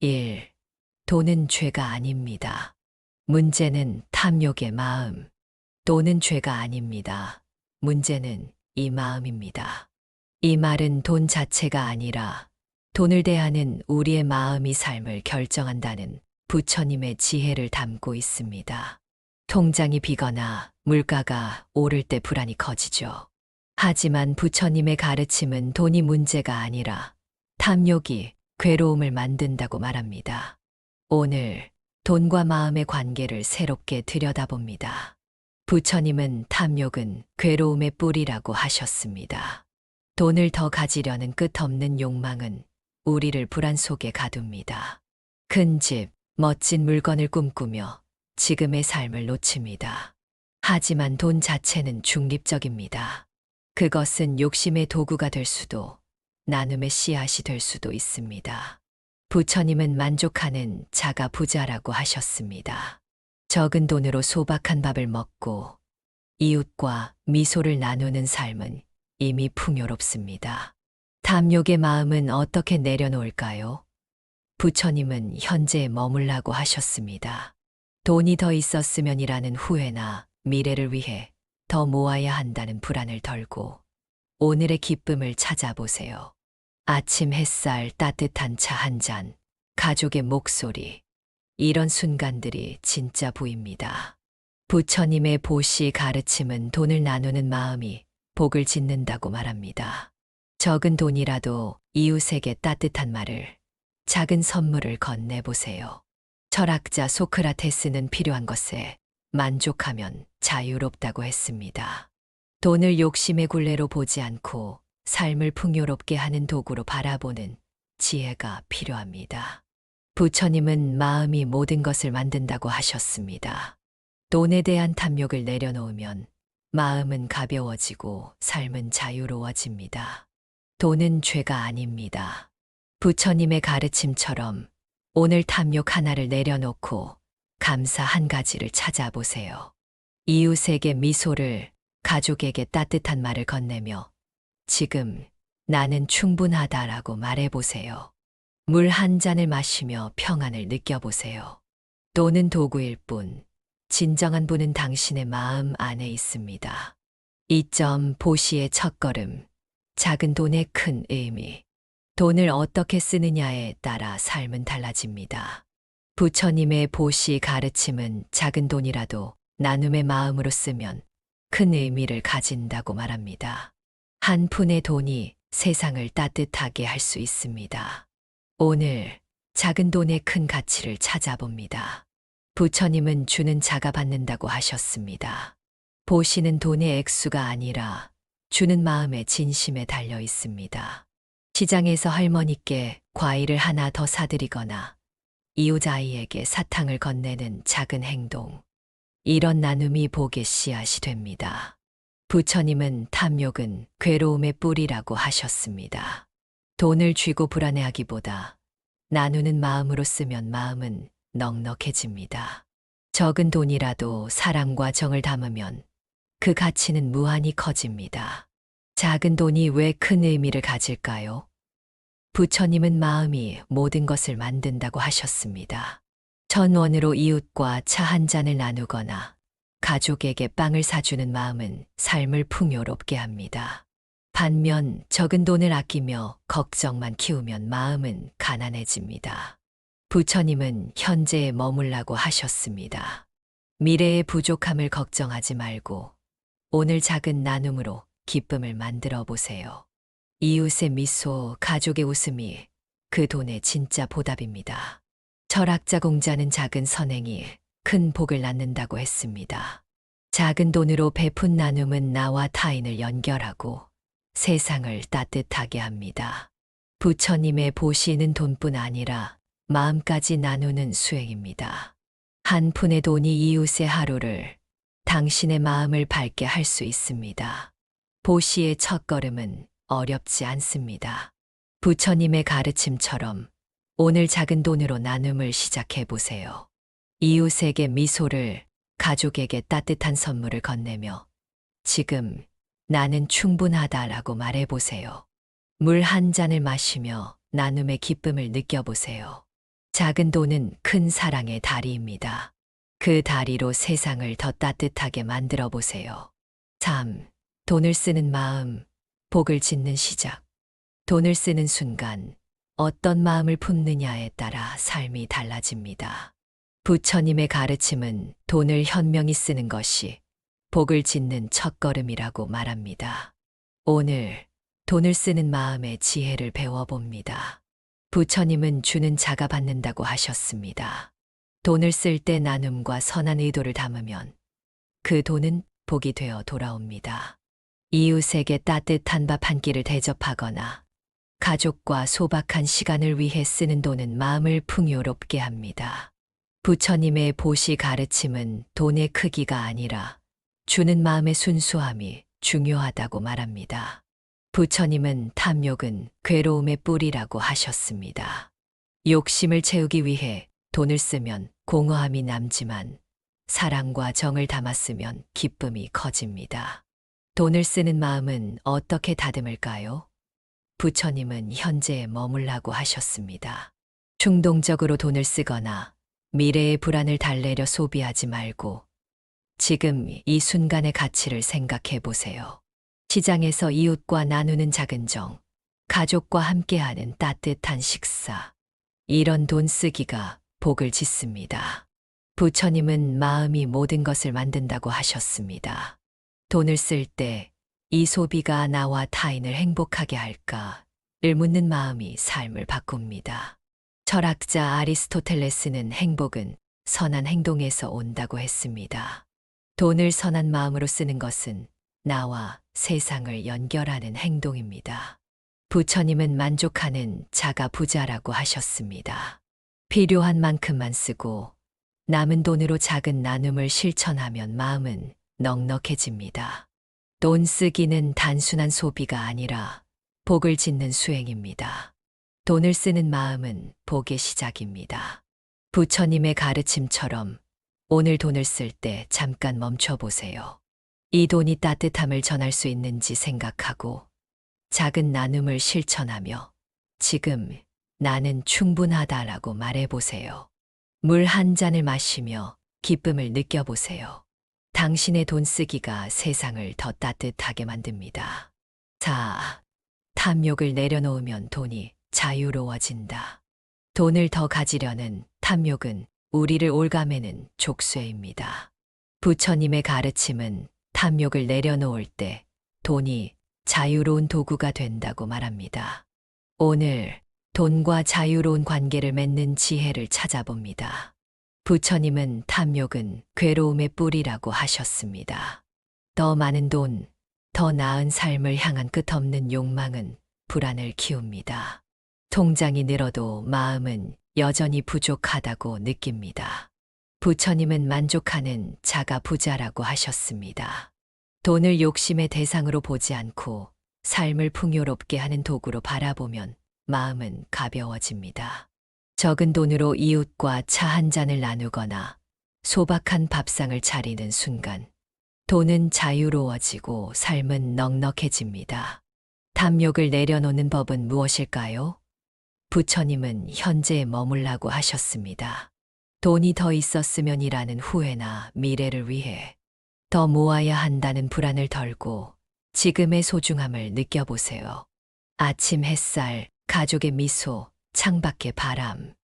1. 돈은 죄가 아닙니다. 문제는 탐욕의 마음. 돈은 죄가 아닙니다. 문제는 이 마음입니다. 이 말은 돈 자체가 아니라 돈을 대하는 우리의 마음이 삶을 결정한다는 부처님의 지혜를 담고 있습니다. 통장이 비거나 물가가 오를 때 불안이 커지죠. 하지만 부처님의 가르침은 돈이 문제가 아니라 탐욕이 괴로움을 만든다고 말합니다. 오늘 돈과 마음의 관계를 새롭게 들여다봅니다. 부처님은 탐욕은 괴로움의 뿌리라고 하셨습니다. 돈을 더 가지려는 끝없는 욕망은 우리를 불안 속에 가둡니다. 큰 집, 멋진 물건을 꿈꾸며 지금의 삶을 놓칩니다. 하지만 돈 자체는 중립적입니다. 그것은 욕심의 도구가 될 수도 나눔의 씨앗이 될 수도 있습니다. 부처님은 만족하는 자가 부자라고 하셨습니다. 적은 돈으로 소박한 밥을 먹고 이웃과 미소를 나누는 삶은 이미 풍요롭습니다. 탐욕의 마음은 어떻게 내려놓을까요? 부처님은 현재에 머물라고 하셨습니다. 돈이 더 있었으면이라는 후회나 미래를 위해 더 모아야 한다는 불안을 덜고 오늘의 기쁨을 찾아보세요. 아침 햇살, 따뜻한 차 한 잔, 가족의 목소리. 이런 순간들이 진짜 부입니다. 부처님의 보시 가르침은 돈을 나누는 마음이 복을 짓는다고 말합니다. 적은 돈이라도 이웃에게 따뜻한 말을, 작은 선물을 건네보세요. 철학자 소크라테스는 필요한 것에 만족하면 자유롭다고 했습니다. 돈을 욕심의 굴레로 보지 않고 삶을 풍요롭게 하는 도구로 바라보는 지혜가 필요합니다. 부처님은 마음이 모든 것을 만든다고 하셨습니다. 돈에 대한 탐욕을 내려놓으면 마음은 가벼워지고 삶은 자유로워집니다. 돈은 죄가 아닙니다. 부처님의 가르침처럼 오늘 탐욕 하나를 내려놓고 감사 한 가지를 찾아보세요. 이웃에게 미소를, 가족에게 따뜻한 말을 건네며 지금 나는 충분하다라고 말해보세요. 물 한 잔을 마시며 평안을 느껴보세요. 돈은 도구일 뿐, 진정한 분은 당신의 마음 안에 있습니다. 이점 보시의 첫걸음, 작은 돈의 큰 의미. 돈을 어떻게 쓰느냐에 따라 삶은 달라집니다. 부처님의 보시 가르침은 작은 돈이라도 나눔의 마음으로 쓰면 큰 의미를 가진다고 말합니다. 한 푼의 돈이 세상을 따뜻하게 할 수 있습니다. 오늘 작은 돈의 큰 가치를 찾아봅니다. 부처님은 주는 자가 받는다고 하셨습니다. 보시는 돈의 액수가 아니라 주는 마음의 진심에 달려 있습니다. 시장에서 할머니께 과일을 하나 더 사드리거나 이웃 아이에게 사탕을 건네는 작은 행동. 이런 나눔이 복의 씨앗이 됩니다. 부처님은 탐욕은 괴로움의 뿌리라고 하셨습니다. 돈을 쥐고 불안해하기보다 나누는 마음으로 쓰면 마음은 넉넉해집니다. 적은 돈이라도 사랑과 정을 담으면 그 가치는 무한히 커집니다. 작은 돈이 왜 큰 의미를 가질까요? 부처님은 마음이 모든 것을 만든다고 하셨습니다. 1,000원으로 이웃과 차 한 잔을 나누거나 가족에게 빵을 사주는 마음은 삶을 풍요롭게 합니다. 반면 적은 돈을 아끼며 걱정만 키우면 마음은 가난해집니다. 부처님은 현재에 머물라고 하셨습니다. 미래의 부족함을 걱정하지 말고 오늘 작은 나눔으로 기쁨을 만들어 보세요. 이웃의 미소, 가족의 웃음이 그 돈의 진짜 보답입니다. 철학자 공자는 작은 선행이 큰 복을 낳는다고 했습니다. 작은 돈으로 베푼 나눔은 나와 타인을 연결하고 세상을 따뜻하게 합니다. 부처님의 보시는 돈뿐 아니라 마음까지 나누는 수행입니다. 한 푼의 돈이 이웃의 하루를, 당신의 마음을 밝게 할 수 있습니다. 보시의 첫걸음은 어렵지 않습니다. 부처님의 가르침처럼 오늘 작은 돈으로 나눔을 시작해 보세요. 이웃에게 미소를, 가족에게 따뜻한 선물을 건네며 지금 나는 충분하다라고 말해보세요. 물 한 잔을 마시며 나눔의 기쁨을 느껴보세요. 작은 돈은 큰 사랑의 다리입니다. 그 다리로 세상을 더 따뜻하게 만들어 보세요. 3. 돈을 쓰는 마음, 복을 짓는 시작. 돈을 쓰는 순간 어떤 마음을 품느냐에 따라 삶이 달라집니다. 부처님의 가르침은 돈을 현명히 쓰는 것이 복을 짓는 첫걸음이라고 말합니다. 오늘 돈을 쓰는 마음의 지혜를 배워봅니다. 부처님은 주는 자가 받는다고 하셨습니다. 돈을 쓸 때 나눔과 선한 의도를 담으면 그 돈은 복이 되어 돌아옵니다. 이웃에게 따뜻한 밥 한 끼를 대접하거나 가족과 소박한 시간을 위해 쓰는 돈은 마음을 풍요롭게 합니다. 부처님의 보시 가르침은 돈의 크기가 아니라 주는 마음의 순수함이 중요하다고 말합니다. 부처님은 탐욕은 괴로움의 뿌리라고 하셨습니다. 욕심을 채우기 위해 돈을 쓰면 공허함이 남지만 사랑과 정을 담았으면 기쁨이 커집니다. 돈을 쓰는 마음은 어떻게 다듬을까요? 부처님은 현재에 머물라고 하셨습니다. 충동적으로 돈을 쓰거나 미래의 불안을 달래려 소비하지 말고 지금 이 순간의 가치를 생각해 보세요. 시장에서 이웃과 나누는 작은 정, 가족과 함께하는 따뜻한 식사. 이런 돈 쓰기가 복을 짓습니다. 부처님은 마음이 모든 것을 만든다고 하셨습니다. 돈을 쓸 때 이 소비가 나와 타인을 행복하게 할까를 묻는 마음이 삶을 바꿉니다. 철학자 아리스토텔레스는 행복은 선한 행동에서 온다고 했습니다. 돈을 선한 마음으로 쓰는 것은 나와 세상을 연결하는 행동입니다. 부처님은 만족하는 자가 부자라고 하셨습니다. 필요한 만큼만 쓰고 남은 돈으로 작은 나눔을 실천하면 마음은 넉넉해집니다. 돈 쓰기는 단순한 소비가 아니라 복을 짓는 수행입니다. 돈을 쓰는 마음은 복의 시작입니다. 부처님의 가르침처럼 오늘 돈을 쓸 때 잠깐 멈춰보세요. 이 돈이 따뜻함을 전할 수 있는지 생각하고 작은 나눔을 실천하며 지금 나는 충분하다라고 말해보세요. 물 한 잔을 마시며 기쁨을 느껴보세요. 당신의 돈 쓰기가 세상을 더 따뜻하게 만듭니다. 4. 탐욕을 내려놓으면 돈이 자유로워진다. 돈을 더 가지려는 탐욕은 우리를 올가매는 족쇄입니다. 부처님의 가르침은 탐욕을 내려놓을 때 돈이 자유로운 도구가 된다고 말합니다. 오늘 돈과 자유로운 관계를 맺는 지혜를 찾아봅니다. 부처님은 탐욕은 괴로움의 뿌리라고 하셨습니다. 더 많은 돈, 더 나은 삶을 향한 끝없는 욕망은 불안을 키웁니다. 통장이 늘어도 마음은 여전히 부족하다고 느낍니다. 부처님은 만족하는 자가 부자라고 하셨습니다. 돈을 욕심의 대상으로 보지 않고 삶을 풍요롭게 하는 도구로 바라보면 마음은 가벼워집니다. 적은 돈으로 이웃과 차 한 잔을 나누거나 소박한 밥상을 차리는 순간 돈은 자유로워지고 삶은 넉넉해집니다. 탐욕을 내려놓는 법은 무엇일까요? 부처님은 현재에 머물라고 하셨습니다. 돈이 더 있었으면이라는 후회나 미래를 위해 더 모아야 한다는 불안을 덜고 지금의 소중함을 느껴보세요. 아침 햇살, 가족의 미소, 창밖의 바람.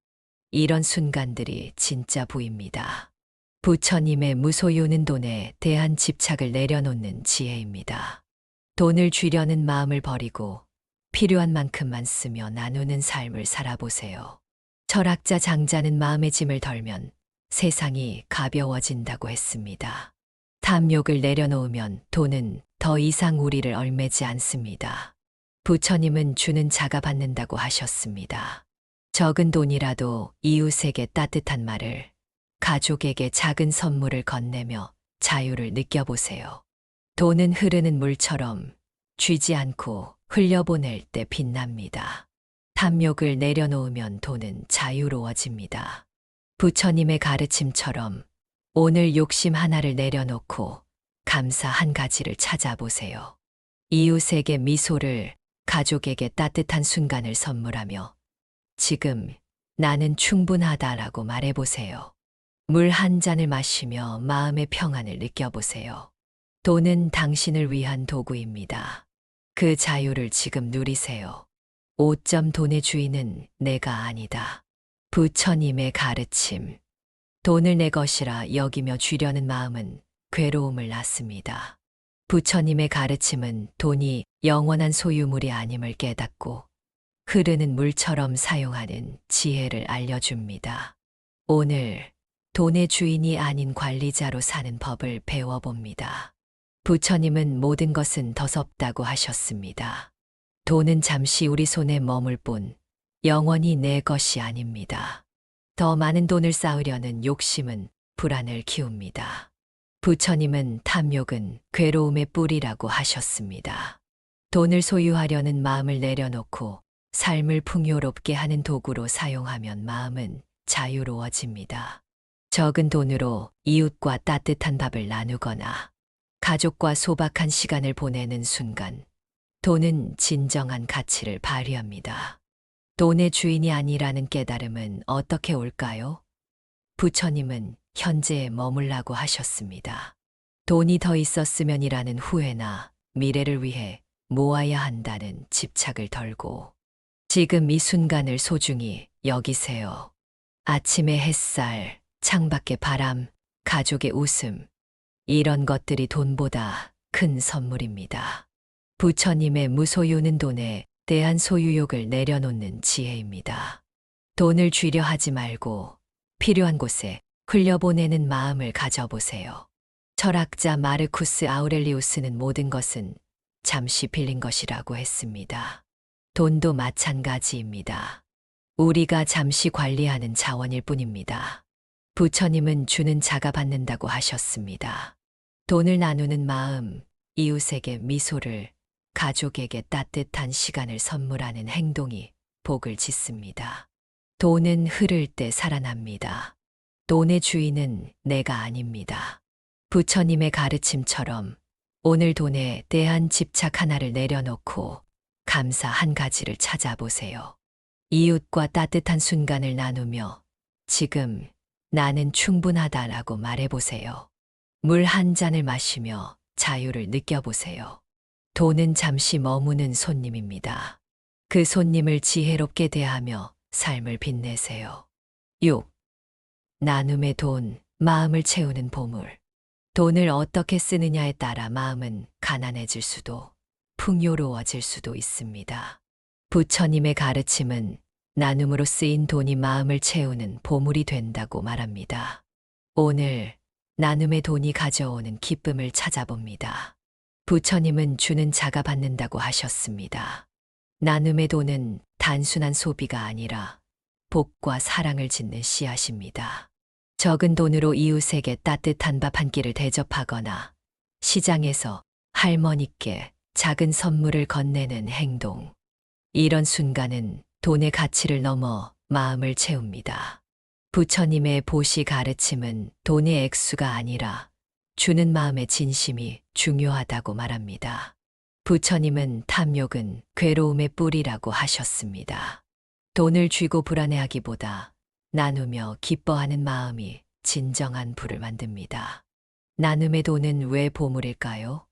이런 순간들이 진짜 부입니다. 부처님의 무소유는 돈에 대한 집착을 내려놓는 지혜입니다. 돈을 쥐려는 마음을 버리고 필요한 만큼만 쓰며 나누는 삶을 살아보세요. 철학자 장자는 마음의 짐을 덜면 세상이 가벼워진다고 했습니다. 탐욕을 내려놓으면 돈은 더 이상 우리를 얽매지 않습니다. 부처님은 주는 자가 받는다고 하셨습니다. 적은 돈이라도 이웃에게 따뜻한 말을, 가족에게 작은 선물을 건네며 자유를 느껴보세요. 돈은 흐르는 물처럼 쥐지 않고 흘려보낼 때 빛납니다. 탐욕을 내려놓으면 돈은 자유로워집니다. 부처님의 가르침처럼 오늘 욕심 하나를 내려놓고 감사 한 가지를 찾아보세요. 이웃에게 미소를, 가족에게 따뜻한 순간을 선물하며 지금 나는 충분하다라고 말해보세요. 물 한 잔을 마시며 마음의 평안을 느껴보세요. 돈은 당신을 위한 도구입니다. 그 자유를 지금 누리세요. 5점 돈의 주인은 내가 아니다. 부처님의 가르침. 돈을 내 것이라 여기며 쥐려는 마음은 괴로움을 낳습니다. 부처님의 가르침은 돈이 영원한 소유물이 아님을 깨닫고 흐르는 물처럼 사용하는 지혜를 알려줍니다. 오늘 돈의 주인이 아닌 관리자로 사는 법을 배워봅니다. 부처님은 모든 것은 더섭다고 하셨습니다. 돈은 잠시 우리 손에 머물 뿐 영원히 내 것이 아닙니다. 더 많은 돈을 쌓으려는 욕심은 불안을 키웁니다. 부처님은 탐욕은 괴로움의 뿌리라고 하셨습니다. 돈을 소유하려는 마음을 내려놓고 삶을 풍요롭게 하는 도구로 사용하면 마음은 자유로워집니다. 적은 돈으로 이웃과 따뜻한 밥을 나누거나 가족과 소박한 시간을 보내는 순간 돈은 진정한 가치를 발휘합니다. 돈의 주인이 아니라는 깨달음은 어떻게 올까요? 부처님은 현재에 머물라고 하셨습니다. 돈이 더 있었으면이라는 후회나 미래를 위해 모아야 한다는 집착을 덜고 지금 이 순간을 소중히 여기세요. 아침의 햇살, 창밖의 바람, 가족의 웃음, 이런 것들이 돈보다 큰 선물입니다. 부처님의 무소유는 돈에 대한 소유욕을 내려놓는 지혜입니다. 돈을 쥐려 하지 말고 필요한 곳에 흘려보내는 마음을 가져보세요. 철학자 마르쿠스 아우렐리우스는 모든 것은 잠시 빌린 것이라고 했습니다. 돈도 마찬가지입니다. 우리가 잠시 관리하는 자원일 뿐입니다. 부처님은 주는 자가 받는다고 하셨습니다. 돈을 나누는 마음, 이웃에게 미소를, 가족에게 따뜻한 시간을 선물하는 행동이 복을 짓습니다. 돈은 흐를 때 살아납니다. 돈의 주인은 내가 아닙니다. 부처님의 가르침처럼 오늘 돈에 대한 집착 하나를 내려놓고 감사 한 가지를 찾아보세요. 이웃과 따뜻한 순간을 나누며 지금 나는 충분하다라고 말해보세요. 물 한 잔을 마시며 자유를 느껴보세요. 돈은 잠시 머무는 손님입니다. 그 손님을 지혜롭게 대하며 삶을 빛내세요. 6. 나눔의 돈, 마음을 채우는 보물. 돈을 어떻게 쓰느냐에 따라 마음은 가난해질 수도 풍요로워질 수도 있습니다. 부처님의 가르침은 나눔으로 쓰인 돈이 마음을 채우는 보물이 된다고 말합니다. 오늘 나눔의 돈이 가져오는 기쁨을 찾아봅니다. 부처님은 주는 자가 받는다고 하셨습니다. 나눔의 돈은 단순한 소비가 아니라 복과 사랑을 짓는 씨앗입니다. 적은 돈으로 이웃에게 따뜻한 밥 한 끼를 대접하거나 시장에서 할머니께 작은 선물을 건네는 행동. 이런 순간은 돈의 가치를 넘어 마음을 채웁니다. 부처님의 보시 가르침은 돈의 액수가 아니라 주는 마음의 진심이 중요하다고 말합니다. 부처님은 탐욕은 괴로움의 뿌리라고 하셨습니다. 돈을 쥐고 불안해하기보다 나누며 기뻐하는 마음이 진정한 부를 만듭니다. 나눔의 돈은 왜 보물일까요?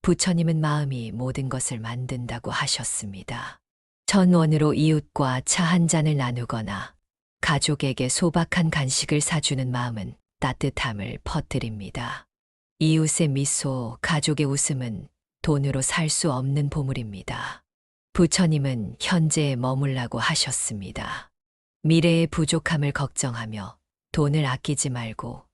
부처님은 마음이 모든 것을 만든다고 하셨습니다. 1,000원으로 이웃과 차 한 잔을 나누거나 가족에게 소박한 간식을 사주는 마음은 따뜻함을 퍼뜨립니다. 이웃의 미소, 가족의 웃음은 돈으로 살 수 없는 보물입니다. 부처님은 현재에 머물라고 하셨습니다. 미래의 부족함을 걱정하며 돈을 아끼지 말고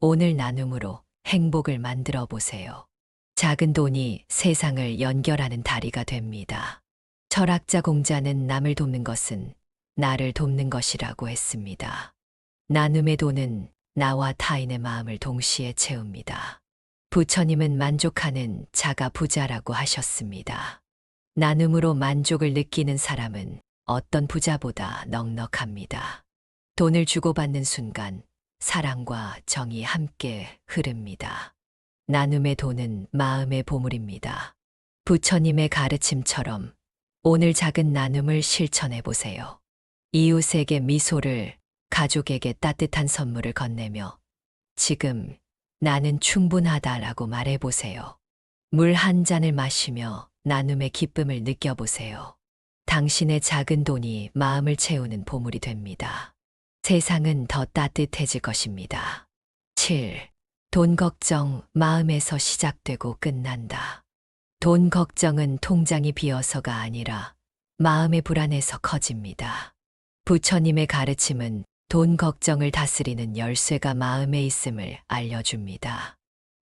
오늘 나눔으로 행복을 만들어 보세요. 작은 돈이 세상을 연결하는 다리가 됩니다. 철학자 공자는 남을 돕는 것은 나를 돕는 것이라고 했습니다. 나눔의 돈은 나와 타인의 마음을 동시에 채웁니다. 부처님은 만족하는 자가 부자라고 하셨습니다. 나눔으로 만족을 느끼는 사람은 어떤 부자보다 넉넉합니다. 돈을 주고받는 순간 사랑과 정이 함께 흐릅니다. 나눔의 돈은 마음의 보물입니다. 부처님의 가르침처럼 오늘 작은 나눔을 실천해 보세요. 이웃에게 미소를, 가족에게 따뜻한 선물을 건네며 지금 나는 충분하다라고 말해보세요. 물 한 잔을 마시며 나눔의 기쁨을 느껴보세요. 당신의 작은 돈이 마음을 채우는 보물이 됩니다. 세상은 더 따뜻해질 것입니다. 7. 돈 걱정 마음에서 시작되고 끝난다. 돈 걱정은 통장이 비어서가 아니라 마음의 불안에서 커집니다. 부처님의 가르침은 돈 걱정을 다스리는 열쇠가 마음에 있음을 알려줍니다.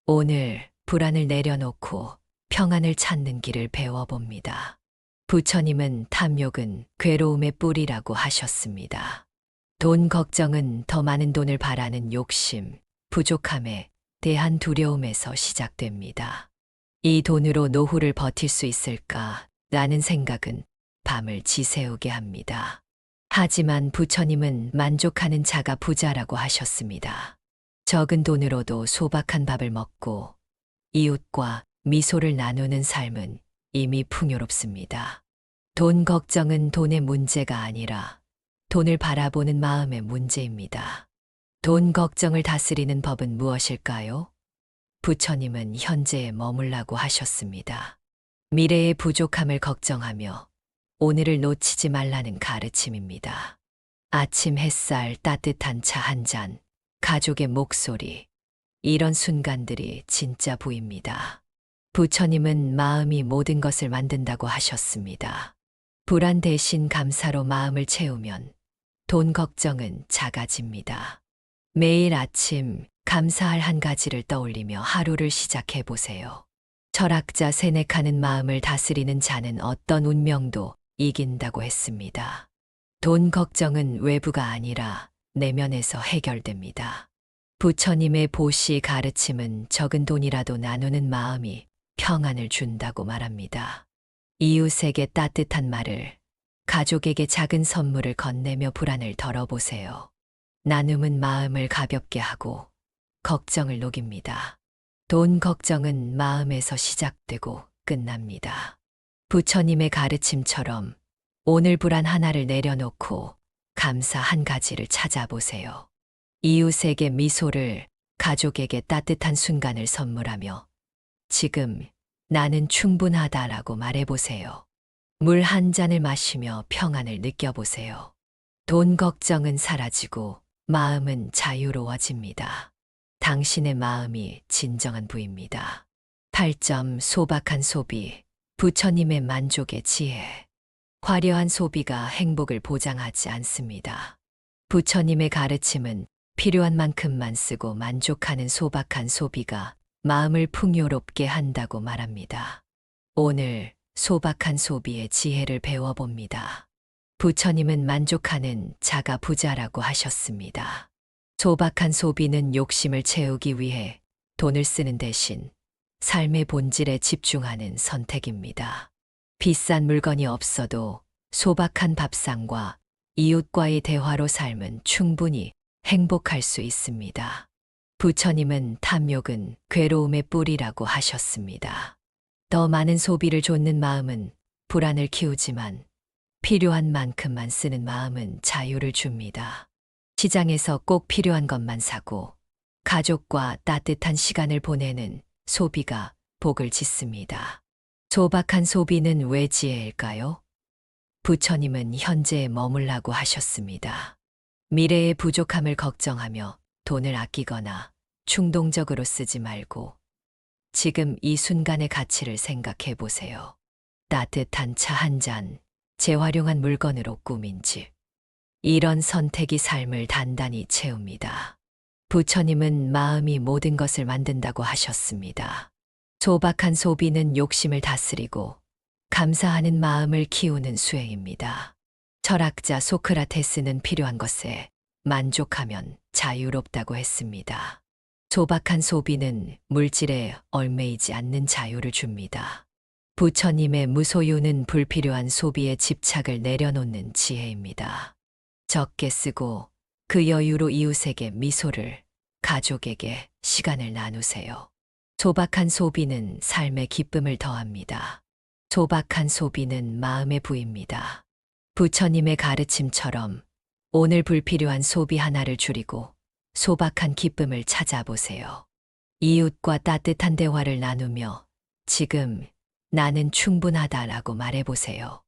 오늘 불안을 내려놓고 평안을 찾는 길을 배워봅니다. 부처님은 탐욕은 괴로움의 뿌리라고 하셨습니다. 돈 걱정은 더 많은 돈을 바라는 욕심, 부족함에 대한 두려움에서 시작됩니다. 이 돈으로 노후를 버틸 수 있을까? 라는 생각은 밤을 지새우게 합니다. 하지만 부처님은 만족하는 자가 부자라고 하셨습니다. 적은 돈으로도 소박한 밥을 먹고 이웃과 미소를 나누는 삶은 이미 풍요롭습니다. 돈 걱정은 돈의 문제가 아니라 돈을 바라보는 마음의 문제입니다. 돈 걱정을 다스리는 법은 무엇일까요? 부처님은 현재에 머물라고 하셨습니다. 미래의 부족함을 걱정하며 오늘을 놓치지 말라는 가르침입니다. 아침 햇살, 따뜻한 차 한 잔, 가족의 목소리, 이런 순간들이 진짜 부입니다. 부처님은 마음이 모든 것을 만든다고 하셨습니다. 불안 대신 감사로 마음을 채우면 돈 걱정은 작아집니다. 매일 아침 감사할 한 가지를 떠올리며 하루를 시작해 보세요. 철학자 세네카는 마음을 다스리는 자는 어떤 운명도 이긴다고 했습니다. 돈 걱정은 외부가 아니라 내면에서 해결됩니다. 부처님의 보시 가르침은 적은 돈이라도 나누는 마음이 평안을 준다고 말합니다. 이웃에게 따뜻한 말을, 가족에게 작은 선물을 건네며 불안을 덜어보세요. 나눔은 마음을 가볍게 하고 걱정을 녹입니다. 돈 걱정은 마음에서 시작되고 끝납니다. 부처님의 가르침처럼 오늘 불안 하나를 내려놓고 감사 한 가지를 찾아보세요. 이웃에게 미소를, 가족에게 따뜻한 순간을 선물하며 지금 나는 충분하다라고 말해보세요. 물 한 잔을 마시며 평안을 느껴보세요. 돈 걱정은 사라지고 마음은 자유로워집니다. 당신의 마음이 진정한 부입니다. 8점 소박한 소비, 부처님의 만족의 지혜. 화려한 소비가 행복을 보장하지 않습니다. 부처님의 가르침은 필요한 만큼만 쓰고 만족하는 소박한 소비가 마음을 풍요롭게 한다고 말합니다. 오늘 소박한 소비의 지혜를 배워봅니다. 부처님은 만족하는 자가 부자라고 하셨습니다. 소박한 소비는 욕심을 채우기 위해 돈을 쓰는 대신 삶의 본질에 집중하는 선택입니다. 비싼 물건이 없어도 소박한 밥상과 이웃과의 대화로 삶은 충분히 행복할 수 있습니다. 부처님은 탐욕은 괴로움의 뿌리라고 하셨습니다. 더 많은 소비를 좇는 마음은 불안을 키우지만 필요한 만큼만 쓰는 마음은 자유를 줍니다. 시장에서 꼭 필요한 것만 사고 가족과 따뜻한 시간을 보내는 소비가 복을 짓습니다. 소박한 소비는 왜 지혜일까요? 부처님은 현재에 머물라고 하셨습니다. 미래의 부족함을 걱정하며 돈을 아끼거나 충동적으로 쓰지 말고 지금 이 순간의 가치를 생각해 보세요. 따뜻한 차 한 잔, 재활용한 물건으로 꾸민 집. 이런 선택이 삶을 단단히 채웁니다. 부처님은 마음이 모든 것을 만든다고 하셨습니다. 소박한 소비는 욕심을 다스리고 감사하는 마음을 키우는 수행입니다. 철학자 소크라테스는 필요한 것에 만족하면 자유롭다고 했습니다. 소박한 소비는 물질에 얽매이지 않는 자유를 줍니다. 부처님의 무소유는 불필요한 소비에 집착을 내려놓는 지혜입니다. 적게 쓰고 그 여유로 이웃에게 미소를, 가족에게 시간을 나누세요. 소박한 소비는 삶의 기쁨을 더합니다. 소박한 소비는 마음의 부입니다. 부처님의 가르침처럼 오늘 불필요한 소비 하나를 줄이고 소박한 기쁨을 찾아보세요. 이웃과 따뜻한 대화를 나누며 지금 나는 충분하다라고 말해보세요.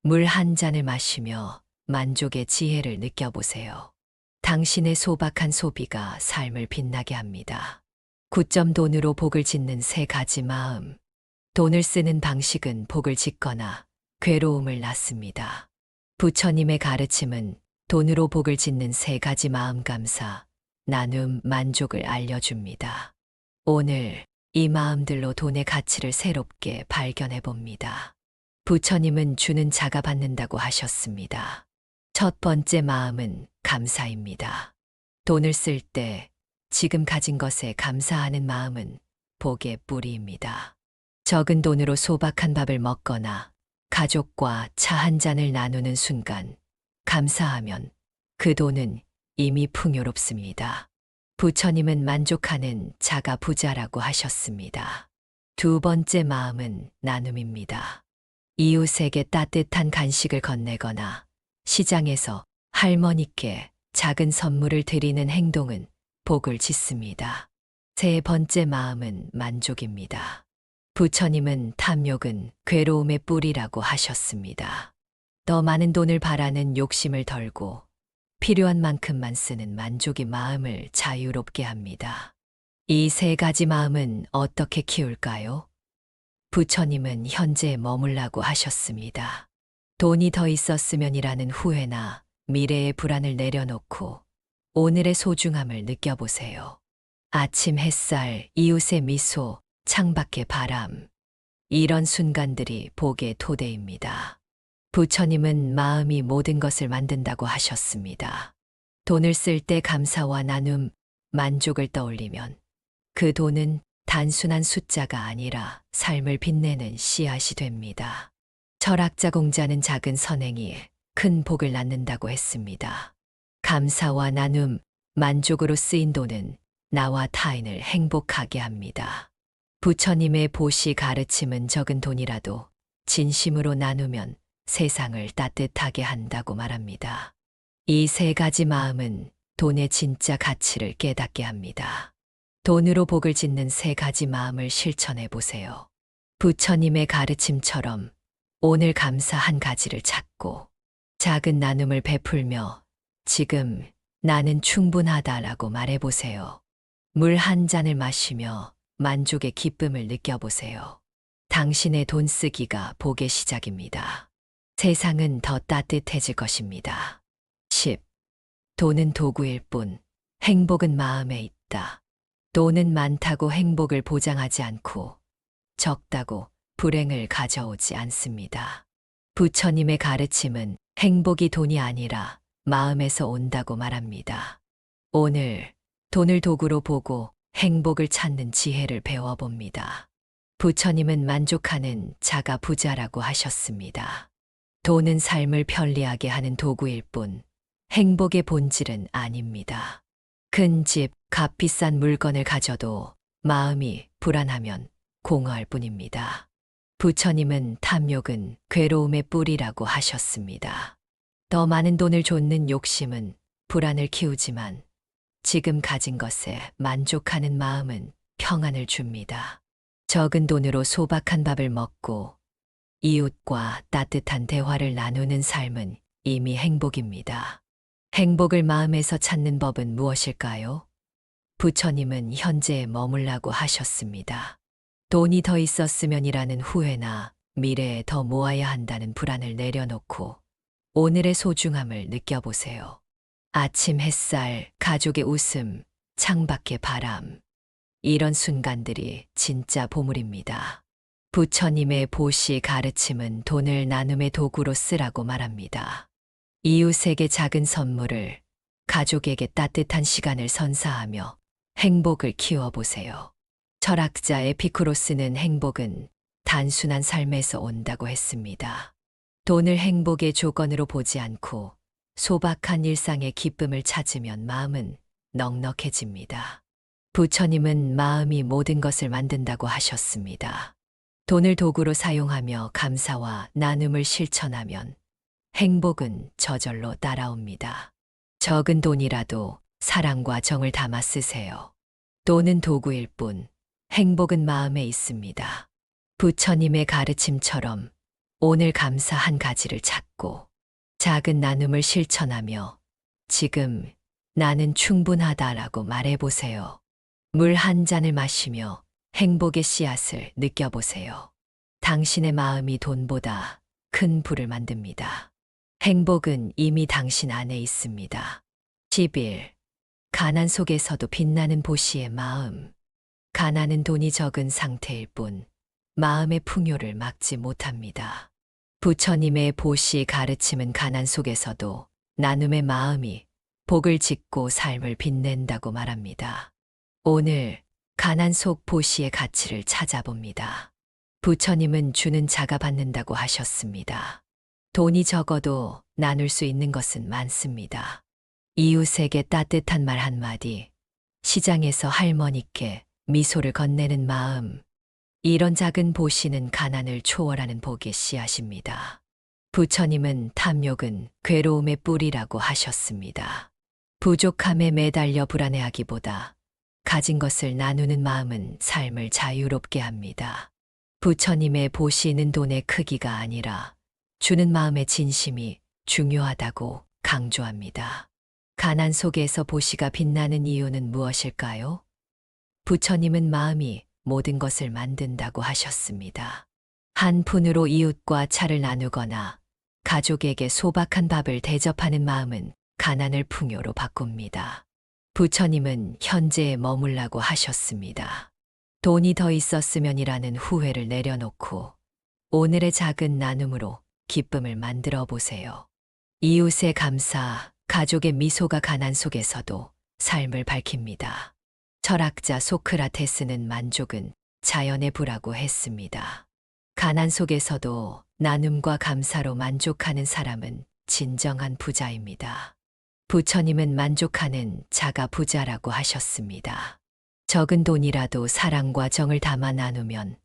물 한 잔을 마시며 만족의 지혜를 느껴보세요. 당신의 소박한 소비가 삶을 빛나게 합니다. 9점 돈으로 복을 짓는 세 가지 마음. 돈을 쓰는 방식은 복을 짓거나 괴로움을 낳습니다. 부처님의 가르침은 돈으로 복을 짓는 세 가지 마음 감사, 나눔, 만족을 알려줍니다. 오늘 이 마음들로 돈의 가치를 새롭게 발견해 봅니다. 부처님은 주는 자가 받는다고 하셨습니다. 첫 번째 마음은 감사입니다. 돈을 쓸 때 지금 가진 것에 감사하는 마음은 복의 뿌리입니다. 적은 돈으로 소박한 밥을 먹거나 가족과 차 한 잔을 나누는 순간 감사하면 그 돈은 이미 풍요롭습니다. 부처님은 만족하는 자가 부자라고 하셨습니다. 두 번째 마음은 나눔입니다. 이웃에게 따뜻한 간식을 건네거나 시장에서 할머니께 작은 선물을 드리는 행동은 복을 짓습니다. 세 번째 마음은 만족입니다. 부처님은 탐욕은 괴로움의 뿌리라고 하셨습니다. 더 많은 돈을 바라는 욕심을 덜고 필요한 만큼만 쓰는 만족이 마음을 자유롭게 합니다. 이 세 가지 마음은 어떻게 키울까요? 부처님은 현재에 머물라고 하셨습니다. 돈이 더 있었으면이라는 후회나 미래의 불안을 내려놓고 오늘의 소중함을 느껴보세요. 아침 햇살, 이웃의 미소, 창밖의 바람. 이런 순간들이 복의 토대입니다. 부처님은 마음이 모든 것을 만든다고 하셨습니다. 돈을 쓸 때 감사와 나눔, 만족을 떠올리면 그 돈은 단순한 숫자가 아니라 삶을 빛내는 씨앗이 됩니다. 철학자 공자는 작은 선행이 큰 복을 낳는다고 했습니다. 감사와 나눔, 만족으로 쓰인 돈은 나와 타인을 행복하게 합니다. 부처님의 보시 가르침은 적은 돈이라도 진심으로 나누면 세상을 따뜻하게 한다고 말합니다. 이 세 가지 마음은 돈의 진짜 가치를 깨닫게 합니다. 돈으로 복을 짓는 세 가지 마음을 실천해 보세요. 부처님의 가르침처럼 오늘 감사 한 가지를 찾고 작은 나눔을 베풀며 지금 나는 충분하다라고 말해보세요. 물 한 잔을 마시며 만족의 기쁨을 느껴보세요. 당신의 돈 쓰기가 복의 시작입니다. 세상은 더 따뜻해질 것입니다. 10. 돈은 도구일 뿐, 행복은 마음에 있다. 돈은 많다고 행복을 보장하지 않고 적다고 불행을 가져오지 않습니다. 부처님의 가르침은 행복이 돈이 아니라 마음에서 온다고 말합니다. 오늘 돈을 도구로 보고 행복을 찾는 지혜를 배워봅니다. 부처님은 만족하는 자가 부자라고 하셨습니다. 돈은 삶을 편리하게 하는 도구일 뿐 행복의 본질은 아닙니다. 큰 집, 값비싼 물건을 가져도 마음이 불안하면 공허할 뿐입니다. 부처님은 탐욕은 괴로움의 뿌리라고 하셨습니다. 더 많은 돈을 좇는 욕심은 불안을 키우지만 지금 가진 것에 만족하는 마음은 평안을 줍니다. 적은 돈으로 소박한 밥을 먹고 이웃과 따뜻한 대화를 나누는 삶은 이미 행복입니다. 행복을 마음에서 찾는 법은 무엇일까요? 부처님은 현재에 머물라고 하셨습니다. 돈이 더 있었으면이라는 후회나 미래에 더 모아야 한다는 불안을 내려놓고 오늘의 소중함을 느껴보세요. 아침 햇살, 가족의 웃음, 창밖의 바람. 이런 순간들이 진짜 보물입니다. 부처님의 보시 가르침은 돈을 나눔의 도구로 쓰라고 말합니다. 이웃에게 작은 선물을, 가족에게 따뜻한 시간을 선사하며 행복을 키워보세요. 철학자 에피쿠로스는 행복은 단순한 삶에서 온다고 했습니다. 돈을 행복의 조건으로 보지 않고 소박한 일상의 기쁨을 찾으면 마음은 넉넉해집니다. 부처님은 마음이 모든 것을 만든다고 하셨습니다. 돈을 도구로 사용하며 감사와 나눔을 실천하면 행복은 저절로 따라옵니다. 적은 돈이라도 사랑과 정을 담아 쓰세요. 돈은 도구일 뿐, 행복은 마음에 있습니다. 부처님의 가르침처럼 오늘 감사 한 가지를 찾고 작은 나눔을 실천하며 지금 나는 충분하다라고 말해보세요. 물 한 잔을 마시며 행복의 씨앗을 느껴보세요. 당신의 마음이 돈보다 큰 부를 만듭니다. 행복은 이미 당신 안에 있습니다. 11. 가난 속에서도 빛나는 보시의 마음. 가난은 돈이 적은 상태일 뿐 마음의 풍요를 막지 못합니다. 부처님의 보시 가르침은 가난 속에서도 나눔의 마음이 복을 짓고 삶을 빛낸다고 말합니다. 오늘 가난 속 보시의 가치를 찾아봅니다. 부처님은 주는 자가 받는다고 하셨습니다. 돈이 적어도 나눌 수 있는 것은 많습니다. 이웃에게 따뜻한 말 한마디, 시장에서 할머니께 미소를 건네는 마음, 이런 작은 보시는 가난을 초월하는 복의 씨앗입니다. 부처님은 탐욕은 괴로움의 뿌리라고 하셨습니다. 부족함에 매달려 불안해하기보다 가진 것을 나누는 마음은 삶을 자유롭게 합니다. 부처님의 보시는 돈의 크기가 아니라 주는 마음의 진심이 중요하다고 강조합니다. 가난 속에서 보시가 빛나는 이유는 무엇일까요? 부처님은 마음이 모든 것을 만든다고 하셨습니다. 한 푼으로 이웃과 차를 나누거나 가족에게 소박한 밥을 대접하는 마음은 가난을 풍요로 바꿉니다. 부처님은 현재에 머물라고 하셨습니다. 돈이 더 있었으면이라는 후회를 내려놓고 오늘의 작은 나눔으로 기쁨을 만들어 보세요. 이웃의 감사, 가족의 미소가 가난 속에서도 삶을 밝힙니다. 철학자 소크라테스는 만족은 자연의 부라고 했습니다. 가난 속에서도 나눔과 감사로 만족하는 사람은 진정한 부자입니다. 부처님은 만족하는 자가 부자라고 하셨습니다. 적은 돈이라도 사랑과 정을 담아 나누면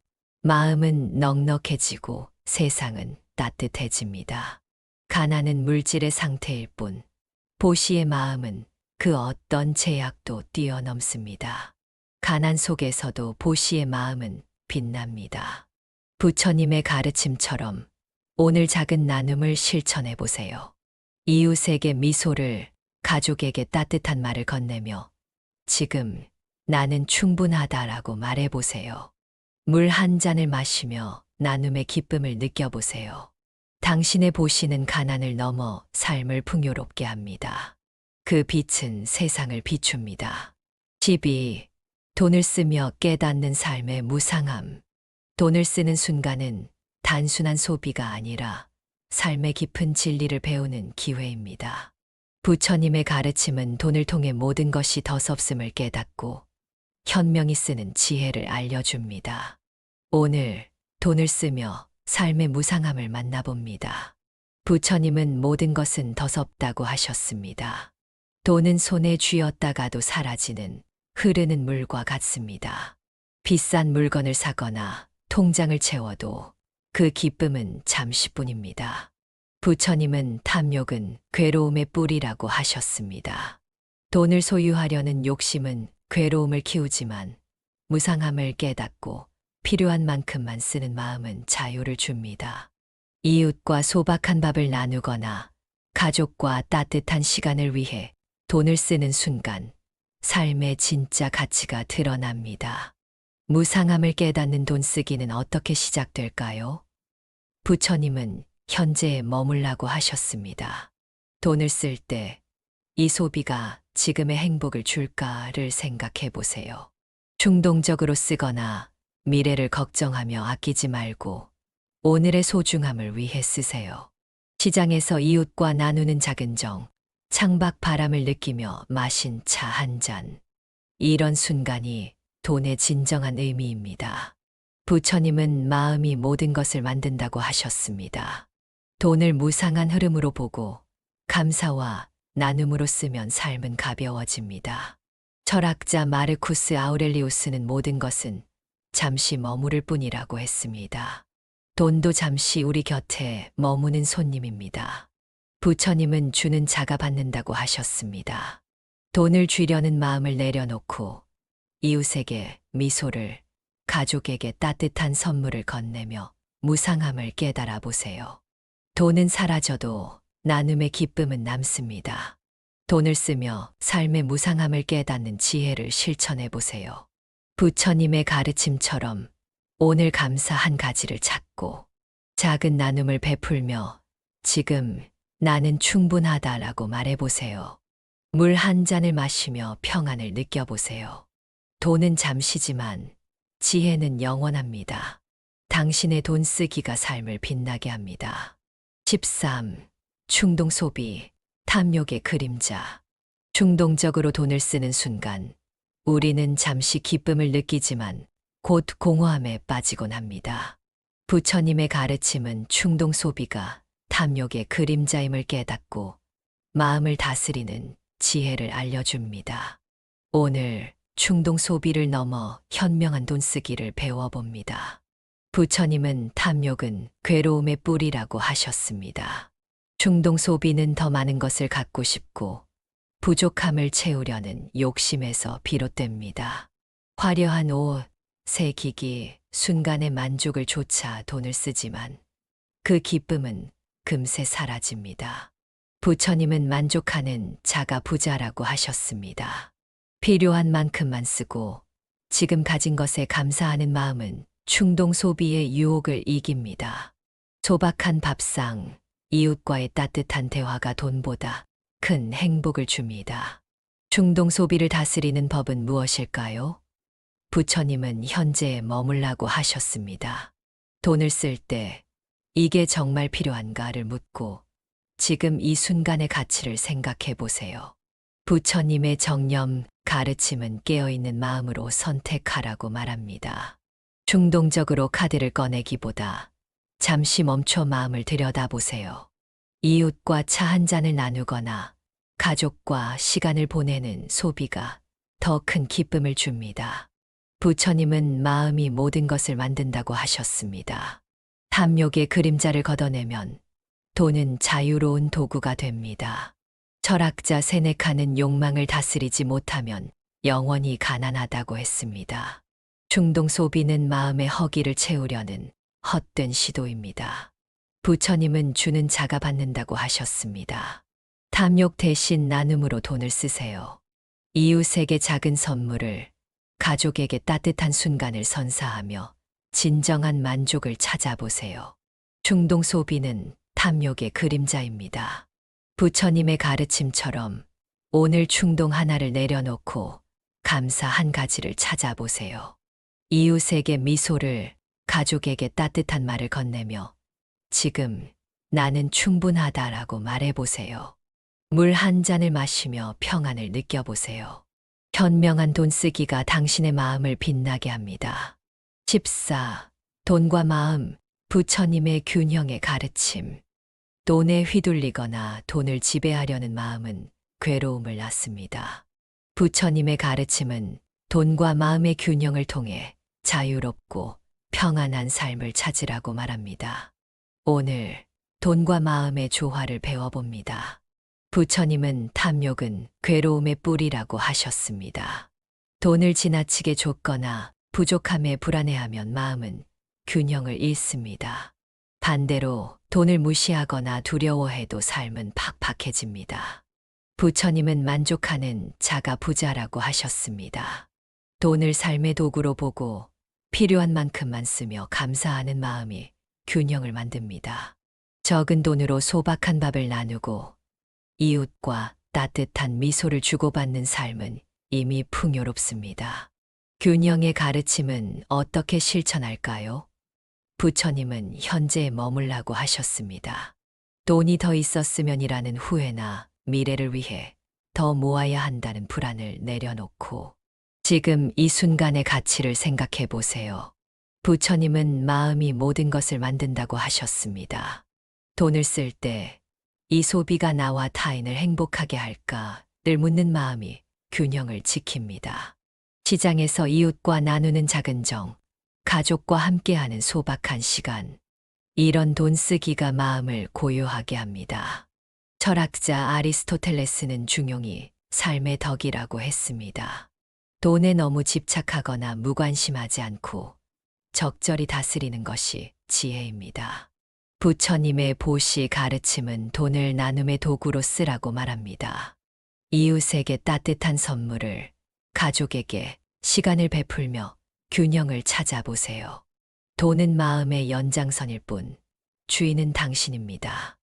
마음은 넉넉해지고 세상은 따뜻해집니다. 가난은 물질의 상태일 뿐, 보시의 마음은 그 어떤 제약도 뛰어넘습니다. 가난 속에서도 보시의 마음은 빛납니다. 부처님의 가르침처럼 오늘 작은 나눔을 실천해 보세요. 이웃에게 미소를, 가족에게 따뜻한 말을 건네며 지금 나는 충분하다라고 말해 보세요. 물 한 잔을 마시며 나눔의 기쁨을 느껴보세요. 당신의 보시는 가난을 넘어 삶을 풍요롭게 합니다. 그 빛은 세상을 비춥니다. 12. 돈을 쓰며 깨닫는 삶의 무상함. 돈을 쓰는 순간은 단순한 소비가 아니라 삶의 깊은 진리를 배우는 기회입니다. 부처님의 가르침은 돈을 통해 모든 것이 더섭음을 깨닫고 현명히 쓰는 지혜를 알려줍니다. 오늘 돈을 쓰며 삶의 무상함을 만나봅니다. 부처님은 모든 것은 더섭다고 하셨습니다. 돈은 손에 쥐었다가도 사라지는 흐르는 물과 같습니다. 비싼 물건을 사거나 통장을 채워도 그 기쁨은 잠시뿐입니다. 부처님은 탐욕은 괴로움의 뿌리라고 하셨습니다. 돈을 소유하려는 욕심은 괴로움을 키우지만 무상함을 깨닫고 필요한 만큼만 쓰는 마음은 자유를 줍니다. 이웃과 소박한 밥을 나누거나 가족과 따뜻한 시간을 위해 돈을 쓰는 순간 삶의 진짜 가치가 드러납니다. 무상함을 깨닫는 돈 쓰기는 어떻게 시작될까요? 부처님은 현재에 머물라고 하셨습니다. 돈을 쓸 때 이 소비가 지금의 행복을 줄까를 생각해 보세요. 충동적으로 쓰거나 미래를 걱정하며 아끼지 말고 오늘의 소중함을 위해 쓰세요. 시장에서 이웃과 나누는 작은 정, 창밖 바람을 느끼며 마신 차 한 잔. 이런 순간이 돈의 진정한 의미입니다. 부처님은 마음이 모든 것을 만든다고 하셨습니다. 돈을 무상한 흐름으로 보고 감사와 나눔으로 쓰면 삶은 가벼워집니다. 철학자 마르쿠스 아우렐리우스는 모든 것은 잠시 머무를 뿐이라고 했습니다. 돈도 잠시 우리 곁에 머무는 손님입니다. 부처님은 주는 자가 받는다고 하셨습니다. 돈을 쥐려는 마음을 내려놓고 이웃에게 미소를, 가족에게 따뜻한 선물을 건네며 무상함을 깨달아 보세요. 돈은 사라져도 나눔의 기쁨은 남습니다. 돈을 쓰며 삶의 무상함을 깨닫는 지혜를 실천해 보세요. 부처님의 가르침처럼 오늘 감사 한 가지를 찾고 작은 나눔을 베풀며 지금 나는 충분하다라고 말해보세요. 물 한 잔을 마시며 평안을 느껴보세요. 돈은 잠시지만 지혜는 영원합니다. 당신의 돈 쓰기가 삶을 빛나게 합니다. 13. 충동 소비, 탐욕의 그림자. 충동적으로 돈을 쓰는 순간 우리는 잠시 기쁨을 느끼지만 곧 공허함에 빠지곤 합니다. 부처님의 가르침은 충동 소비가 탐욕의 그림자임을 깨닫고 마음을 다스리는 지혜를 알려줍니다. 오늘 충동 소비를 넘어 현명한 돈 쓰기를 배워봅니다. 부처님은 탐욕은 괴로움의 뿌리라고 하셨습니다. 충동 소비는 더 많은 것을 갖고 싶고 부족함을 채우려는 욕심에서 비롯됩니다. 화려한 옷, 새 기기, 순간의 만족을 좇아 돈을 쓰지만 그 기쁨은 금세 사라집니다. 부처님은 만족하는 자가 부자라고 하셨습니다. 필요한 만큼만 쓰고 지금 가진 것에 감사하는 마음은 충동 소비의 유혹을 이깁니다. 소박한 밥상, 이웃과의 따뜻한 대화가 돈보다 큰 행복을 줍니다. 충동 소비를 다스리는 법은 무엇일까요? 부처님은 현재에 머물라고 하셨습니다. 돈을 쓸 때 이게 정말 필요한가를 묻고 지금 이 순간의 가치를 생각해 보세요. 부처님의 정념, 가르침은 깨어있는 마음으로 선택하라고 말합니다. 충동적으로 카드를 꺼내기보다 잠시 멈춰 마음을 들여다보세요. 이웃과 차 한 잔을 나누거나 가족과 시간을 보내는 소비가 더 큰 기쁨을 줍니다. 부처님은 마음이 모든 것을 만든다고 하셨습니다. 탐욕의 그림자를 걷어내면 돈은 자유로운 도구가 됩니다. 철학자 세네카는 욕망을 다스리지 못하면 영원히 가난하다고 했습니다. 충동 소비는 마음의 허기를 채우려는 헛된 시도입니다. 부처님은 주는 자가 받는다고 하셨습니다. 탐욕 대신 나눔으로 돈을 쓰세요. 이웃에게 작은 선물을, 가족에게 따뜻한 순간을 선사하며 진정한 만족을 찾아보세요. 충동 소비는 탐욕의 그림자입니다. 부처님의 가르침처럼 오늘 충동 하나를 내려놓고 감사 한 가지를 찾아보세요. 이웃에게 미소를, 가족에게 따뜻한 말을 건네며 지금 나는 충분하다라고 말해보세요. 물 한 잔을 마시며 평안을 느껴보세요. 현명한 돈 쓰기가 당신의 마음을 빛나게 합니다. 14. 돈과 마음, 부처님의 균형의 가르침. 돈에 휘둘리거나 돈을 지배하려는 마음은 괴로움을 낳습니다. 부처님의 가르침은 돈과 마음의 균형을 통해 자유롭고 평안한 삶을 찾으라고 말합니다. 오늘 돈과 마음의 조화를 배워봅니다. 부처님은 탐욕은 괴로움의 뿌리라고 하셨습니다. 돈을 지나치게 줬거나 부족함에 불안해하면 마음은 균형을 잃습니다. 반대로 돈을 무시하거나 두려워해도 삶은 팍팍해집니다. 부처님은 만족하는 자가 부자라고 하셨습니다. 돈을 삶의 도구로 보고 필요한 만큼만 쓰며 감사하는 마음이 균형을 만듭니다. 적은 돈으로 소박한 밥을 나누고 이웃과 따뜻한 미소를 주고받는 삶은 이미 풍요롭습니다. 균형의 가르침은 어떻게 실천할까요? 부처님은 현재에 머물라고 하셨습니다. 돈이 더 있었으면이라는 후회나 미래를 위해 더 모아야 한다는 불안을 내려놓고 지금 이 순간의 가치를 생각해 보세요. 부처님은 마음이 모든 것을 만든다고 하셨습니다. 돈을 쓸 때 이 소비가 나와 타인을 행복하게 할까를 묻는 마음이 균형을 지킵니다. 시장에서 이웃과 나누는 작은 정, 가족과 함께하는 소박한 시간, 이런 돈 쓰기가 마음을 고요하게 합니다. 철학자 아리스토텔레스는 중용이 삶의 덕이라고 했습니다. 돈에 너무 집착하거나 무관심하지 않고 적절히 다스리는 것이 지혜입니다. 부처님의 보시 가르침은 돈을 나눔의 도구로 쓰라고 말합니다. 이웃에게 따뜻한 선물을, 가족에게 시간을 베풀며 균형을 찾아보세요. 돈은 마음의 연장선일 뿐 주인은 당신입니다.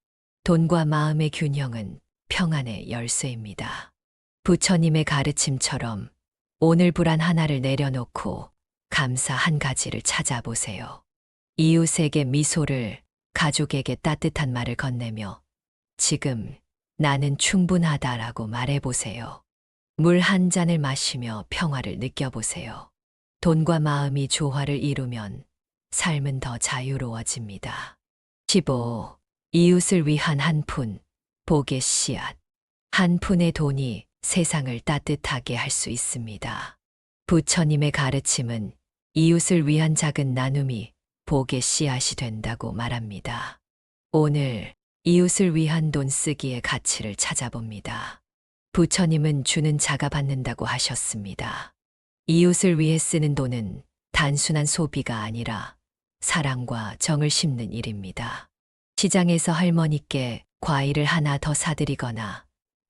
돈과 마음의 균형은 평안의 열쇠입니다. 부처님의 가르침처럼 오늘 불안 하나를 내려놓고 감사 한 가지를 찾아보세요. 이웃에게 미소를, 가족에게 따뜻한 말을 건네며 지금 나는 충분하다라고 말해보세요. 물 한 잔을 마시며 평화를 느껴보세요. 돈과 마음이 조화를 이루면 삶은 더 자유로워집니다. 15. 이웃을 위한 한 푼, 복의 씨앗. 한 푼의 돈이 세상을 따뜻하게 할 수 있습니다. 부처님의 가르침은 이웃을 위한 작은 나눔이 복의 씨앗이 된다고 말합니다. 오늘 이웃을 위한 돈 쓰기의 가치를 찾아봅니다. 부처님은 주는 자가 받는다고 하셨습니다. 이웃을 위해 쓰는 돈은 단순한 소비가 아니라 사랑과 정을 심는 일입니다. 시장에서 할머니께 과일을 하나 더 사드리거나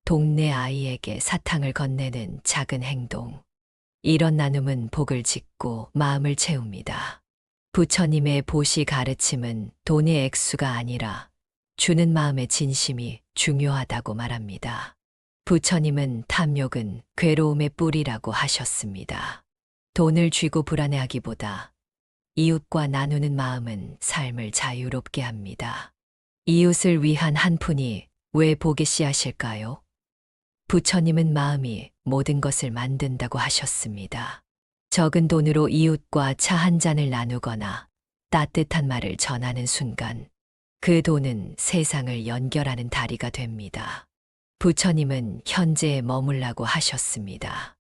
동네 아이에게 사탕을 건네는 작은 행동. 이런 나눔은 복을 짓고 마음을 채웁니다. 부처님의 보시 가르침은 돈의 액수가 아니라 주는 마음의 진심이 중요하다고 말합니다. 부처님은 탐욕은 괴로움의 뿌리라고 하셨습니다. 돈을 쥐고 불안해하기보다 이웃과 나누는 마음은 삶을 자유롭게 합니다. 이웃을 위한 한 푼이 왜 복의 씨앗일까요? 부처님은 마음이 모든 것을 만든다고 하셨습니다. 적은 돈으로 이웃과 차 한 잔을 나누거나 따뜻한 말을 전하는 순간 그 돈은 세상을 연결하는 다리가 됩니다. 부처님은 현재에 머물라고 하셨습니다.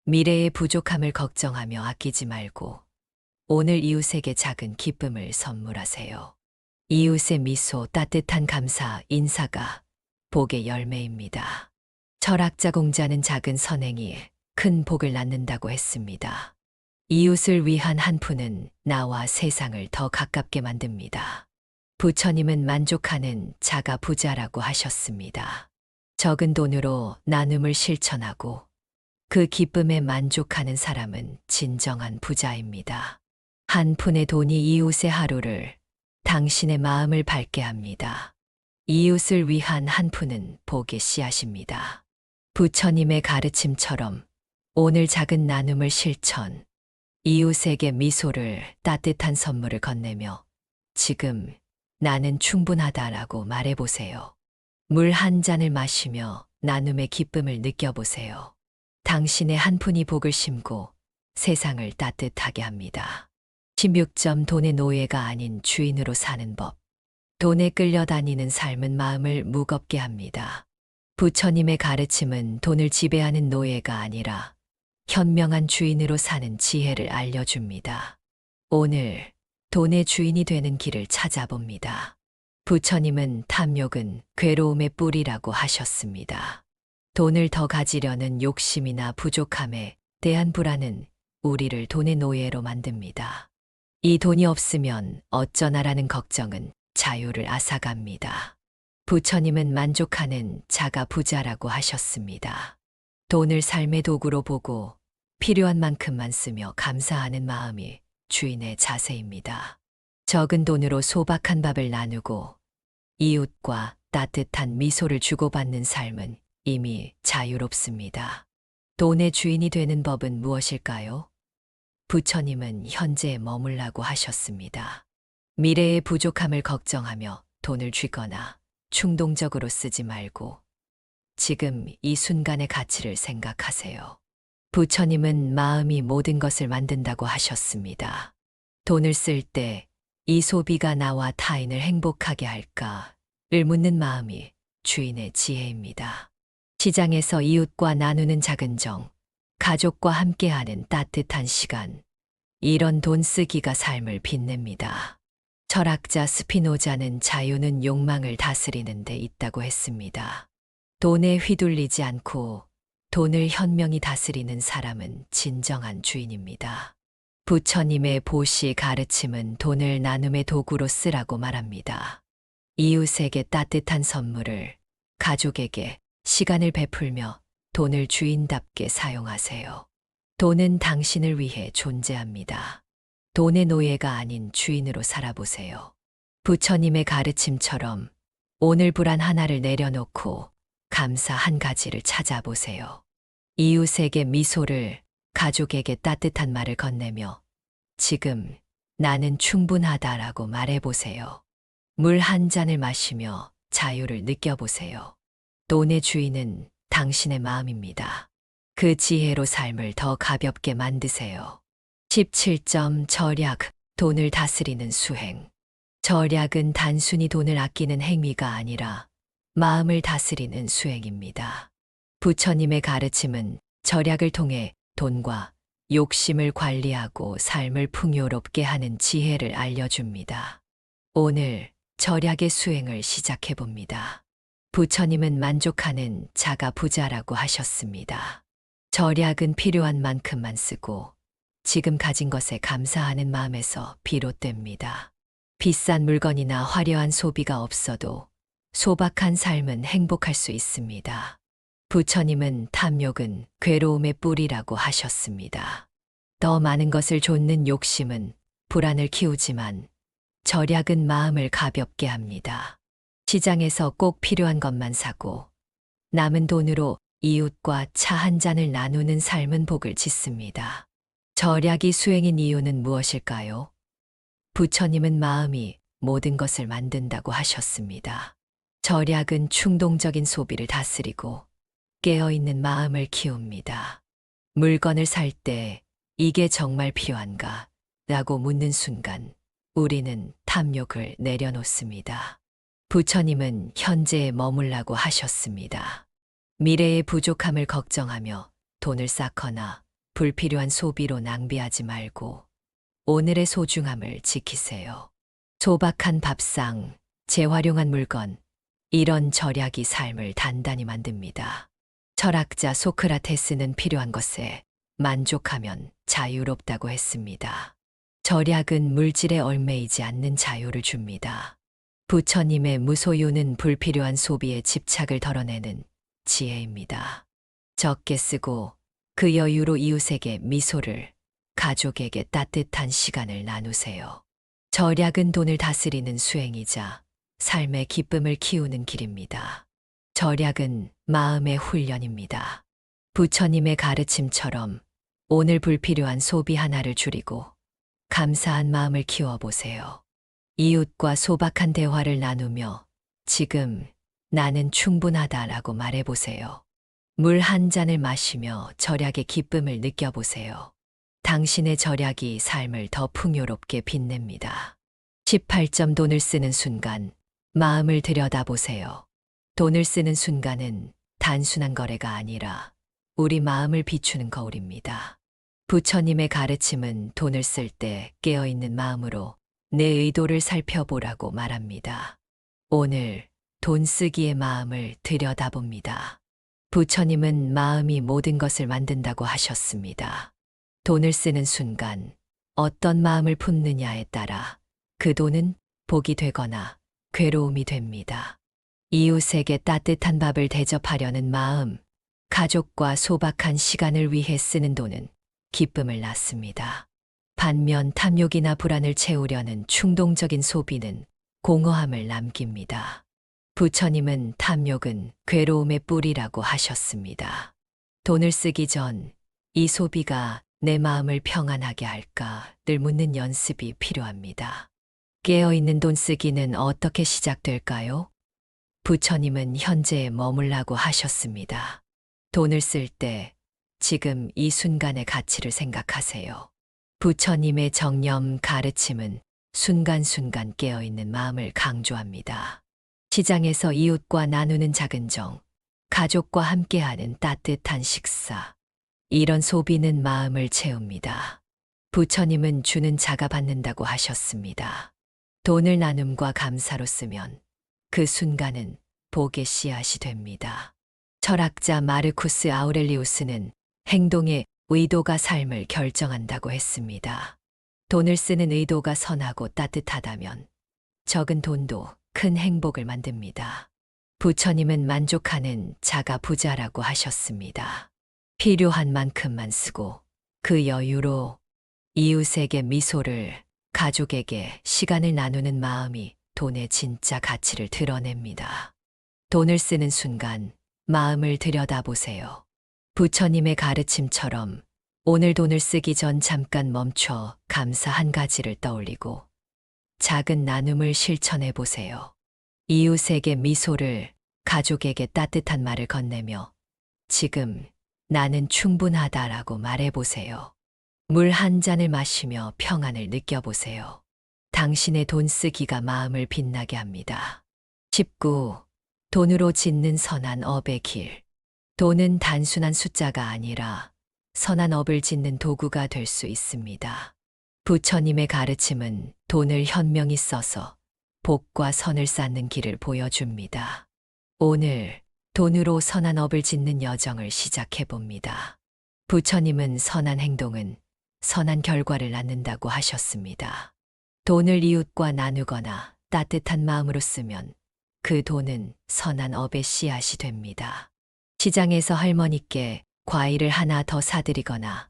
미래의 부족함을 걱정하며 아끼지 말고 오늘 이웃에게 작은 기쁨을 선물하세요. 이웃의 미소, 따뜻한 감사, 인사가 복의 열매입니다. 철학자 공자는 작은 선행이 큰 복을 낳는다고 했습니다. 이웃을 위한 한 푼은 나와 세상을 더 가깝게 만듭니다. 부처님은 만족하는 자가 부자라고 하셨습니다. 적은 돈으로 나눔을 실천하고 그 기쁨에 만족하는 사람은 진정한 부자입니다. 한 푼의 돈이 이웃의 하루를, 당신의 마음을 밝게 합니다. 이웃을 위한 한 푼은 복의 씨앗입니다. 부처님의 가르침처럼 오늘 작은 나눔을 실천, 이웃에게 미소를, 따뜻한 선물을 건네며 지금 나는 충분하다라고 말해보세요. 물 한 잔을 마시며 나눔의 기쁨을 느껴보세요. 당신의 한 푼이 복을 심고 세상을 따뜻하게 합니다. 16점 돈의 노예가 아닌 주인으로 사는 법. 돈에 끌려다니는 삶은 마음을 무겁게 합니다. 부처님의 가르침은 돈을 지배하는 노예가 아니라 현명한 주인으로 사는 지혜를 알려줍니다. 오늘 돈의 주인이 되는 길을 찾아봅니다. 부처님은 탐욕은 괴로움의 뿌리라고 하셨습니다. 돈을 더 가지려는 욕심이나 부족함에 대한 불안은 우리를 돈의 노예로 만듭니다. 이 돈이 없으면 어쩌나라는 걱정은 자유를 앗아갑니다. 부처님은 만족하는 자가 부자라고 하셨습니다. 돈을 삶의 도구로 보고 필요한 만큼만 쓰며 감사하는 마음이 주인의 자세입니다. 적은 돈으로 소박한 밥을 나누고 이웃과 따뜻한 미소를 주고받는 삶은 이미 자유롭습니다. 돈의 주인이 되는 법은 무엇일까요? 부처님은 현재에 머물라고 하셨습니다. 미래의 부족함을 걱정하며 돈을 쥐거나 충동적으로 쓰지 말고 지금 이 순간의 가치를 생각하세요. 부처님은 마음이 모든 것을 만든다고 하셨습니다. 돈을 쓸 때 이 소비가 나와 타인을 행복하게 할까를 묻는 마음이 주인의 지혜입니다. 시장에서 이웃과 나누는 작은 정, 가족과 함께하는 따뜻한 시간, 이런 돈 쓰기가 삶을 빛냅니다. 철학자 스피노자는 자유는 욕망을 다스리는 데 있다고 했습니다. 돈에 휘둘리지 않고 돈을 현명히 다스리는 사람은 진정한 주인입니다. 부처님의 보시 가르침은 돈을 나눔의 도구로 쓰라고 말합니다. 이웃에게 따뜻한 선물을, 가족에게 시간을 베풀며 돈을 주인답게 사용하세요. 돈은 당신을 위해 존재합니다. 돈의 노예가 아닌 주인으로 살아보세요. 부처님의 가르침처럼 오늘 불안 하나를 내려놓고 감사 한 가지를 찾아보세요. 이웃에게 미소를, 가족에게 따뜻한 말을 건네며 지금 나는 충분하다라고 말해보세요. 물 한 잔을 마시며 자유를 느껴보세요. 돈의 주인은 당신의 마음입니다. 그 지혜로 삶을 더 가볍게 만드세요. 17점 절약, 돈을 다스리는 수행. 절약은 단순히 돈을 아끼는 행위가 아니라 마음을 다스리는 수행입니다. 부처님의 가르침은 절약을 통해 돈과 욕심을 관리하고 삶을 풍요롭게 하는 지혜를 알려줍니다. 오늘 절약의 수행을 시작해 봅니다. 부처님은 만족하는 자가 부자라고 하셨습니다. 절약은 필요한 만큼만 쓰고 지금 가진 것에 감사하는 마음에서 비롯됩니다. 비싼 물건이나 화려한 소비가 없어도 소박한 삶은 행복할 수 있습니다. 부처님은 탐욕은 괴로움의 뿌리라고 하셨습니다. 더 많은 것을 좇는 욕심은 불안을 키우지만 절약은 마음을 가볍게 합니다. 시장에서 꼭 필요한 것만 사고 남은 돈으로 이웃과 차 한 잔을 나누는 삶은 복을 짓습니다. 절약이 수행인 이유는 무엇일까요? 부처님은 마음이 모든 것을 만든다고 하셨습니다. 절약은 충동적인 소비를 다스리고 깨어있는 마음을 키웁니다. 물건을 살 때 이게 정말 필요한가? 라고 묻는 순간 우리는 탐욕을 내려놓습니다. 부처님은 현재에 머물라고 하셨습니다. 미래의 부족함을 걱정하며 돈을 쌓거나 불필요한 소비로 낭비하지 말고 오늘의 소중함을 지키세요. 소박한 밥상, 재활용한 물건, 이런 절약이 삶을 단단히 만듭니다. 철학자 소크라테스는 필요한 것에 만족하면 자유롭다고 했습니다. 절약은 물질에 얽매이지 않는 자유를 줍니다. 부처님의 무소유는 불필요한 소비에 집착을 덜어내는 지혜입니다. 적게 쓰고 그 여유로 이웃에게 미소를, 가족에게 따뜻한 시간을 나누세요. 절약은 돈을 다스리는 수행이자 삶의 기쁨을 키우는 길입니다. 절약은 마음의 훈련입니다. 부처님의 가르침처럼 오늘 불필요한 소비 하나를 줄이고 감사한 마음을 키워보세요. 이웃과 소박한 대화를 나누며 지금 나는 충분하다라고 말해보세요. 물 한 잔을 마시며 절약의 기쁨을 느껴보세요. 당신의 절약이 삶을 더 풍요롭게 빛냅니다. 18점 돈을 쓰는 순간 마음을 들여다보세요. 돈을 쓰는 순간은 단순한 거래가 아니라 우리 마음을 비추는 거울입니다. 부처님의 가르침은 돈을 쓸 때 깨어있는 마음으로 내 의도를 살펴보라고 말합니다. 오늘 돈 쓰기의 마음을 들여다봅니다. 부처님은 마음이 모든 것을 만든다고 하셨습니다. 돈을 쓰는 순간 어떤 마음을 품느냐에 따라 그 돈은 복이 되거나 괴로움이 됩니다. 이웃에게 따뜻한 밥을 대접하려는 마음, 가족과 소박한 시간을 위해 쓰는 돈은 기쁨을 낳습니다. 반면 탐욕이나 불안을 채우려는 충동적인 소비는 공허함을 남깁니다. 부처님은 탐욕은 괴로움의 뿌리라고 하셨습니다. 돈을 쓰기 전 이 소비가 내 마음을 평안하게 할까 늘 묻는 연습이 필요합니다. 깨어있는 돈 쓰기는 어떻게 시작될까요? 부처님은 현재에 머물라고 하셨습니다. 돈을 쓸 때 지금 이 순간의 가치를 생각하세요. 부처님의 정념 가르침은 순간순간 깨어있는 마음을 강조합니다. 시장에서 이웃과 나누는 작은 정, 가족과 함께하는 따뜻한 식사, 이런 소비는 마음을 채웁니다. 부처님은 주는 자가 받는다고 하셨습니다. 돈을 나눔과 감사로 쓰면 그 순간은 복의 씨앗이 됩니다. 철학자 마르쿠스 아우렐리우스는 행동의 의도가 삶을 결정한다고 했습니다. 돈을 쓰는 의도가 선하고 따뜻하다면 적은 돈도 큰 행복을 만듭니다. 부처님은 만족하는 자가 부자라고 하셨습니다. 필요한 만큼만 쓰고 그 여유로 이웃에게 미소를, 가족에게 시간을 나누는 마음이 돈의 진짜 가치를 드러냅니다. 돈을 쓰는 순간 마음을 들여다보세요. 부처님의 가르침처럼 오늘 돈을 쓰기 전 잠깐 멈춰 감사 한 가지를 떠올리고 작은 나눔을 실천해 보세요. 이웃에게 미소를, 가족에게 따뜻한 말을 건네며 지금 나는 충분하다라고 말해 보세요. 물 한 잔을 마시며 평안을 느껴보세요. 당신의 돈 쓰기가 마음을 빛나게 합니다. 19. 돈으로 짓는 선한 업의 길. 돈은 단순한 숫자가 아니라 선한 업을 짓는 도구가 될 수 있습니다. 부처님의 가르침은 돈을 현명히 써서 복과 선을 쌓는 길을 보여줍니다. 오늘 돈으로 선한 업을 짓는 여정을 시작해 봅니다. 부처님은 선한 행동은 선한 결과를 낳는다고 하셨습니다. 돈을 이웃과 나누거나 따뜻한 마음으로 쓰면 그 돈은 선한 업의 씨앗이 됩니다. 시장에서 할머니께 과일을 하나 더 사드리거나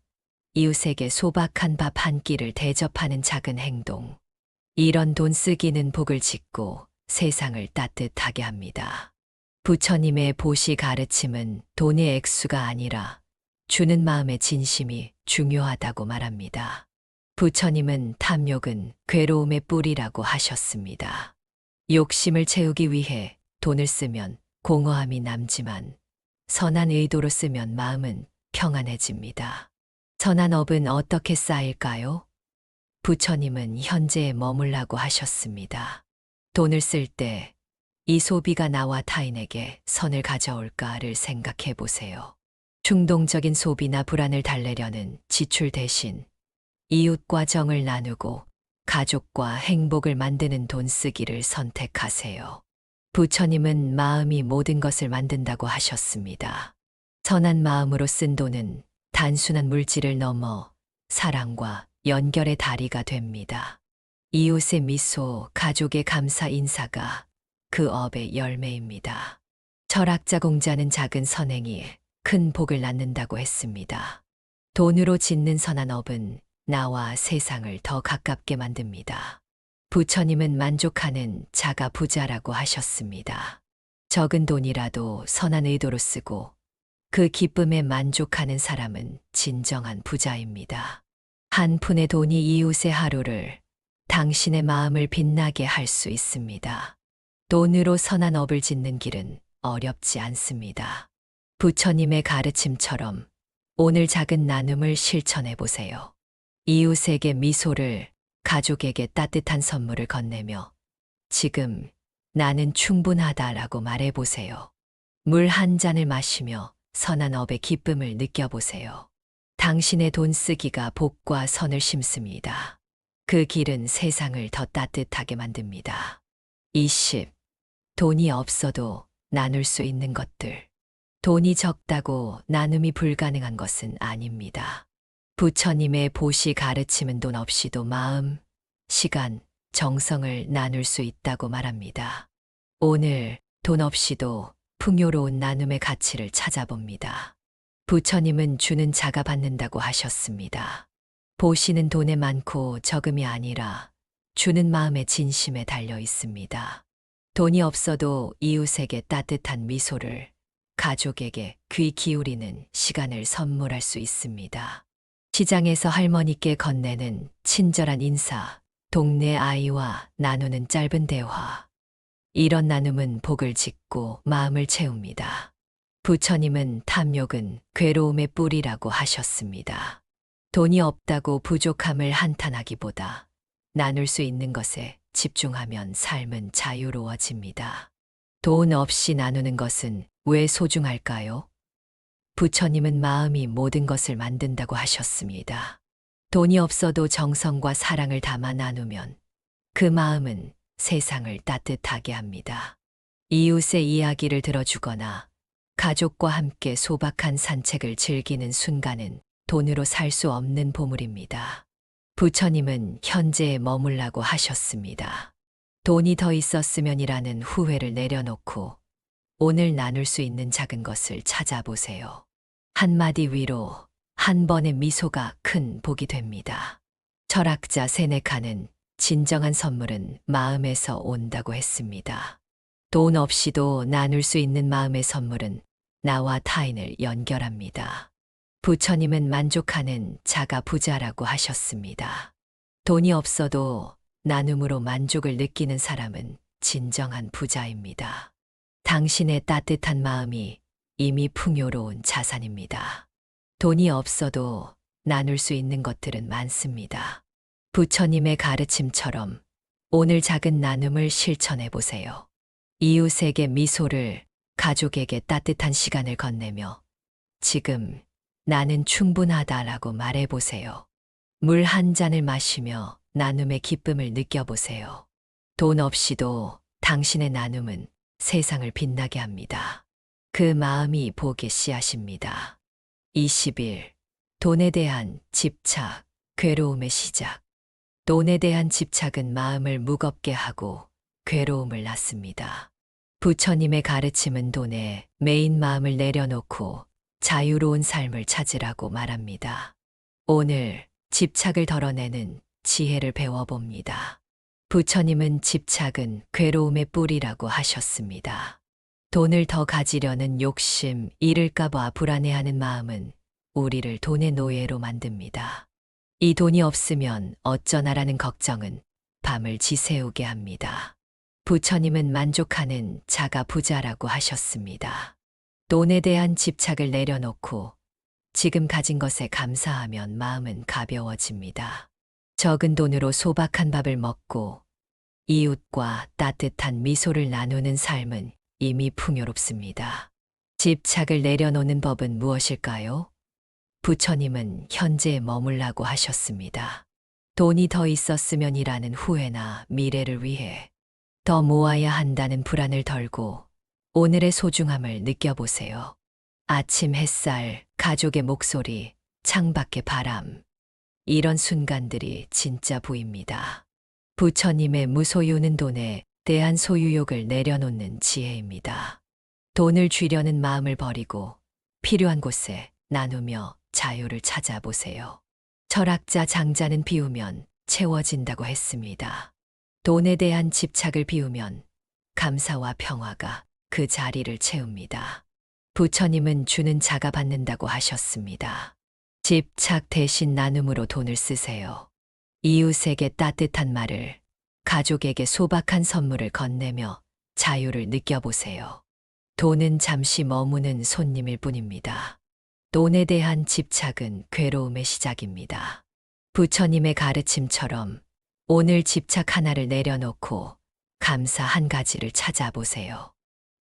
이웃에게 소박한 밥 한 끼를 대접하는 작은 행동. 이런 돈 쓰기는 복을 짓고 세상을 따뜻하게 합니다. 부처님의 보시 가르침은 돈의 액수가 아니라 주는 마음의 진심이 중요하다고 말합니다. 부처님은 탐욕은 괴로움의 뿌리라고 하셨습니다. 욕심을 채우기 위해 돈을 쓰면 공허함이 남지만 선한 의도로 쓰면 마음은 평안해집니다. 선한 업은 어떻게 쌓일까요? 부처님은 현재에 머물라고 하셨습니다. 돈을 쓸 때 이 소비가 나와 타인에게 선을 가져올까를 생각해 보세요. 충동적인 소비나 불안을 달래려는 지출 대신 이웃과 정을 나누고 가족과 행복을 만드는 돈 쓰기를 선택하세요. 부처님은 마음이 모든 것을 만든다고 하셨습니다. 선한 마음으로 쓴 돈은 단순한 물질을 넘어 사랑과 연결의 다리가 됩니다. 이웃의 미소, 가족의 감사 인사가 그 업의 열매입니다. 철학자 공자는 작은 선행이 큰 복을 낳는다고 했습니다. 돈으로 짓는 선한 업은 나와 세상을 더 가깝게 만듭니다. 부처님은 만족하는 자가 부자라고 하셨습니다. 적은 돈이라도 선한 의도로 쓰고 그 기쁨에 만족하는 사람은 진정한 부자입니다. 한 푼의 돈이 이웃의 하루를, 당신의 마음을 빛나게 할 수 있습니다. 돈으로 선한 업을 짓는 길은 어렵지 않습니다. 부처님의 가르침처럼 오늘 작은 나눔을 실천해 보세요. 이웃에게 미소를, 가족에게 따뜻한 선물을 건네며 지금 나는 충분하다라고 말해 보세요. 물 한 잔을 마시며 선한 업의 기쁨을 느껴보세요. 당신의 돈 쓰기가 복과 선을 심습니다. 그 길은 세상을 더 따뜻하게 만듭니다. 20. 돈이 없어도 나눌 수 있는 것들. 돈이 적다고 나눔이 불가능한 것은 아닙니다. 부처님의 보시 가르침은 돈 없이도 마음, 시간, 정성을 나눌 수 있다고 말합니다. 오늘 돈 없이도 풍요로운 나눔의 가치를 찾아봅니다. 부처님은 주는 자가 받는다고 하셨습니다. 보시는 돈에 많고 적음이 아니라 주는 마음의 진심에 달려 있습니다. 돈이 없어도 이웃에게 따뜻한 미소를, 가족에게 귀 기울이는 시간을 선물할 수 있습니다. 시장에서 할머니께 건네는 친절한 인사, 동네 아이와 나누는 짧은 대화. 이런 나눔은 복을 짓고 마음을 채웁니다. 부처님은 탐욕은 괴로움의 뿌리라고 하셨습니다. 돈이 없다고 부족함을 한탄하기보다 나눌 수 있는 것에 집중하면 삶은 자유로워집니다. 돈 없이 나누는 것은 왜 소중할까요? 부처님은 마음이 모든 것을 만든다고 하셨습니다. 돈이 없어도 정성과 사랑을 담아 나누면 그 마음은 세상을 따뜻하게 합니다. 이웃의 이야기를 들어주거나 가족과 함께 소박한 산책을 즐기는 순간은 돈으로 살 수 없는 보물입니다. 부처님은 현재에 머물라고 하셨습니다. 돈이 더 있었으면이라는 후회를 내려놓고 오늘 나눌 수 있는 작은 것을 찾아보세요. 한마디 위로, 한 번의 미소가 큰 복이 됩니다. 철학자 세네카는 진정한 선물은 마음에서 온다고 했습니다. 돈 없이도 나눌 수 있는 마음의 선물은 나와 타인을 연결합니다. 부처님은 만족하는 자가 부자라고 하셨습니다. 돈이 없어도 나눔으로 만족을 느끼는 사람은 진정한 부자입니다. 당신의 따뜻한 마음이 이미 풍요로운 자산입니다. 돈이 없어도 나눌 수 있는 것들은 많습니다. 부처님의 가르침처럼 오늘 작은 나눔을 실천해 보세요. 이웃에게 미소를, 가족에게 따뜻한 시간을 건네며 지금 나는 충분하다라고 말해 보세요. 물 한 잔을 마시며 나눔의 기쁨을 느껴보세요. 돈 없이도 당신의 나눔은 세상을 빛나게 합니다. 그 마음이 복의 씨앗입니다. 20일, 돈에 대한 집착, 괴로움의 시작. 돈에 대한 집착은 마음을 무겁게 하고 괴로움을 낳습니다. 부처님의 가르침은 돈에 매인 마음을 내려놓고 자유로운 삶을 찾으라고 말합니다. 오늘 집착을 덜어내는 지혜를 배워봅니다. 부처님은 집착은 괴로움의 뿌리라고 하셨습니다. 돈을 더 가지려는 욕심, 잃을까봐 불안해하는 마음은 우리를 돈의 노예로 만듭니다. 이 돈이 없으면 어쩌나라는 걱정은 밤을 지새우게 합니다. 부처님은 만족하는 자가 부자라고 하셨습니다. 돈에 대한 집착을 내려놓고 지금 가진 것에 감사하면 마음은 가벼워집니다. 적은 돈으로 소박한 밥을 먹고 이웃과 따뜻한 미소를 나누는 삶은 이미 풍요롭습니다. 집착을 내려놓는 법은 무엇일까요? 부처님은 현재에 머물라고 하셨습니다. 돈이 더 있었으면이라는 후회나 미래를 위해 더 모아야 한다는 불안을 덜고 오늘의 소중함을 느껴보세요. 아침 햇살, 가족의 목소리, 창밖의 바람. 이런 순간들이 진짜 보입니다. 부처님의 무소유는 돈에 대한 소유욕을 내려놓는 지혜입니다. 돈을 쥐려는 마음을 버리고 필요한 곳에 나누며 자유를 찾아보세요. 철학자 장자는 비우면 채워진다고 했습니다. 돈에 대한 집착을 비우면 감사와 평화가 그 자리를 채웁니다. 부처님은 주는 자가 받는다고 하셨습니다. 집착 대신 나눔으로 돈을 쓰세요. 이웃에게 따뜻한 말을, 가족에게 소박한 선물을 건네며 자유를 느껴보세요. 돈은 잠시 머무는 손님일 뿐입니다. 돈에 대한 집착은 괴로움의 시작입니다. 부처님의 가르침처럼 오늘 집착 하나를 내려놓고 감사 한 가지를 찾아보세요.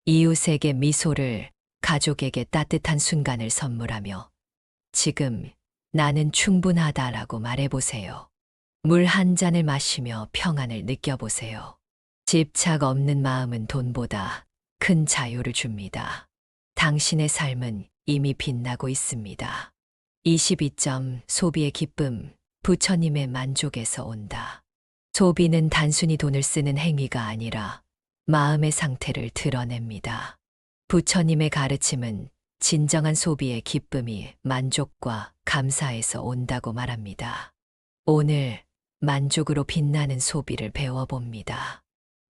이웃에게 미소를, 가족에게 따뜻한 순간을 선물하며 지금 나는 충분하다라고 말해보세요. 물 한 잔을 마시며 평안을 느껴보세요. 집착 없는 마음은 돈보다 큰 자유를 줍니다. 당신의 삶은 이미 빛나고 있습니다. 22점 소비의 기쁨, 부처님의 만족에서 온다. 소비는 단순히 돈을 쓰는 행위가 아니라 마음의 상태를 드러냅니다. 부처님의 가르침은 진정한 소비의 기쁨이 만족과 감사에서 온다고 말합니다. 오늘 만족으로 빛나는 소비를 배워봅니다.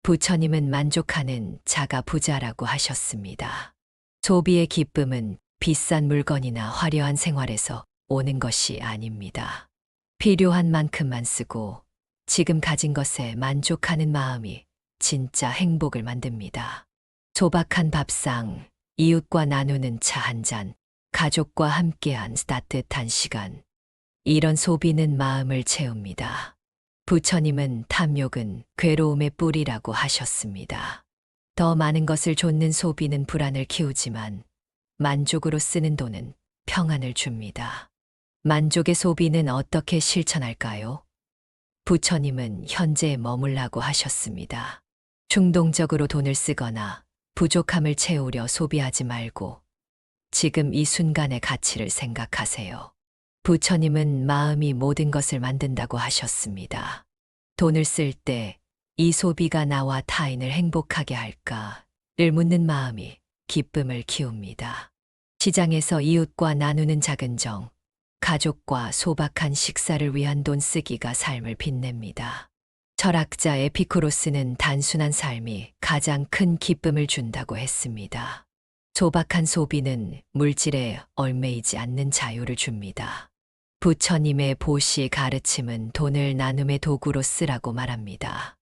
부처님은 만족하는 자가 부자라고 하셨습니다. 소비의 기쁨은 비싼 물건이나 화려한 생활에서 오는 것이 아닙니다. 필요한 만큼만 쓰고 지금 가진 것에 만족하는 마음이 진짜 행복을 만듭니다. 소박한 밥상, 이웃과 나누는 차 한 잔, 가족과 함께한 따뜻한 시간. 이런 소비는 마음을 채웁니다. 부처님은 탐욕은 괴로움의 뿌리라고 하셨습니다. 더 많은 것을 좇는 소비는 불안을 키우지만 만족으로 쓰는 돈은 평안을 줍니다. 만족의 소비는 어떻게 실천할까요? 부처님은 현재에 머물라고 하셨습니다. 충동적으로 돈을 쓰거나 부족함을 채우려 소비하지 말고 지금 이 순간의 가치를 생각하세요. 부처님은 마음이 모든 것을 만든다고 하셨습니다. 돈을 쓸 때 이 소비가 나와 타인을 행복하게 할까를 묻는 마음이 기쁨을 키웁니다. 시장에서 이웃과 나누는 작은 정, 가족과 소박한 식사를 위한 돈 쓰기가 삶을 빛냅니다. 철학자 에피쿠로스는 단순한 삶이 가장 큰 기쁨을 준다고 했습니다. 소박한 소비는 물질에 얽매이지 않는 자유를 줍니다. 부처님의 보시 가르침은 돈을 나눔의 도구로 쓰라고 말합니다.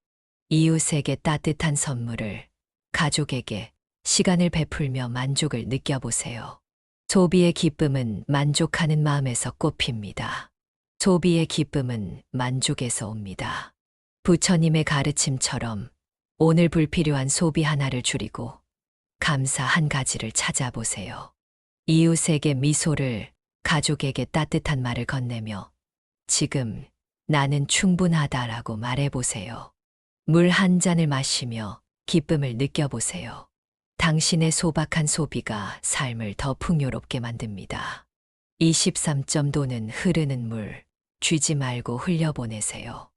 이웃에게 따뜻한 선물을, 가족에게 시간을 베풀며 만족을 느껴보세요. 소비의 기쁨은 만족하는 마음에서 꽃핍니다. 소비의 기쁨은 만족에서 옵니다. 부처님의 가르침처럼 오늘 불필요한 소비 하나를 줄이고 감사 한 가지를 찾아보세요. 이웃에게 미소를, 가족에게 따뜻한 말을 건네며 지금 나는 충분하다라고 말해보세요. 물 한 잔을 마시며 기쁨을 느껴보세요. 당신의 소박한 소비가 삶을 더 풍요롭게 만듭니다. 23점 돈은 흐르는 물, 쥐지 말고 흘려보내세요.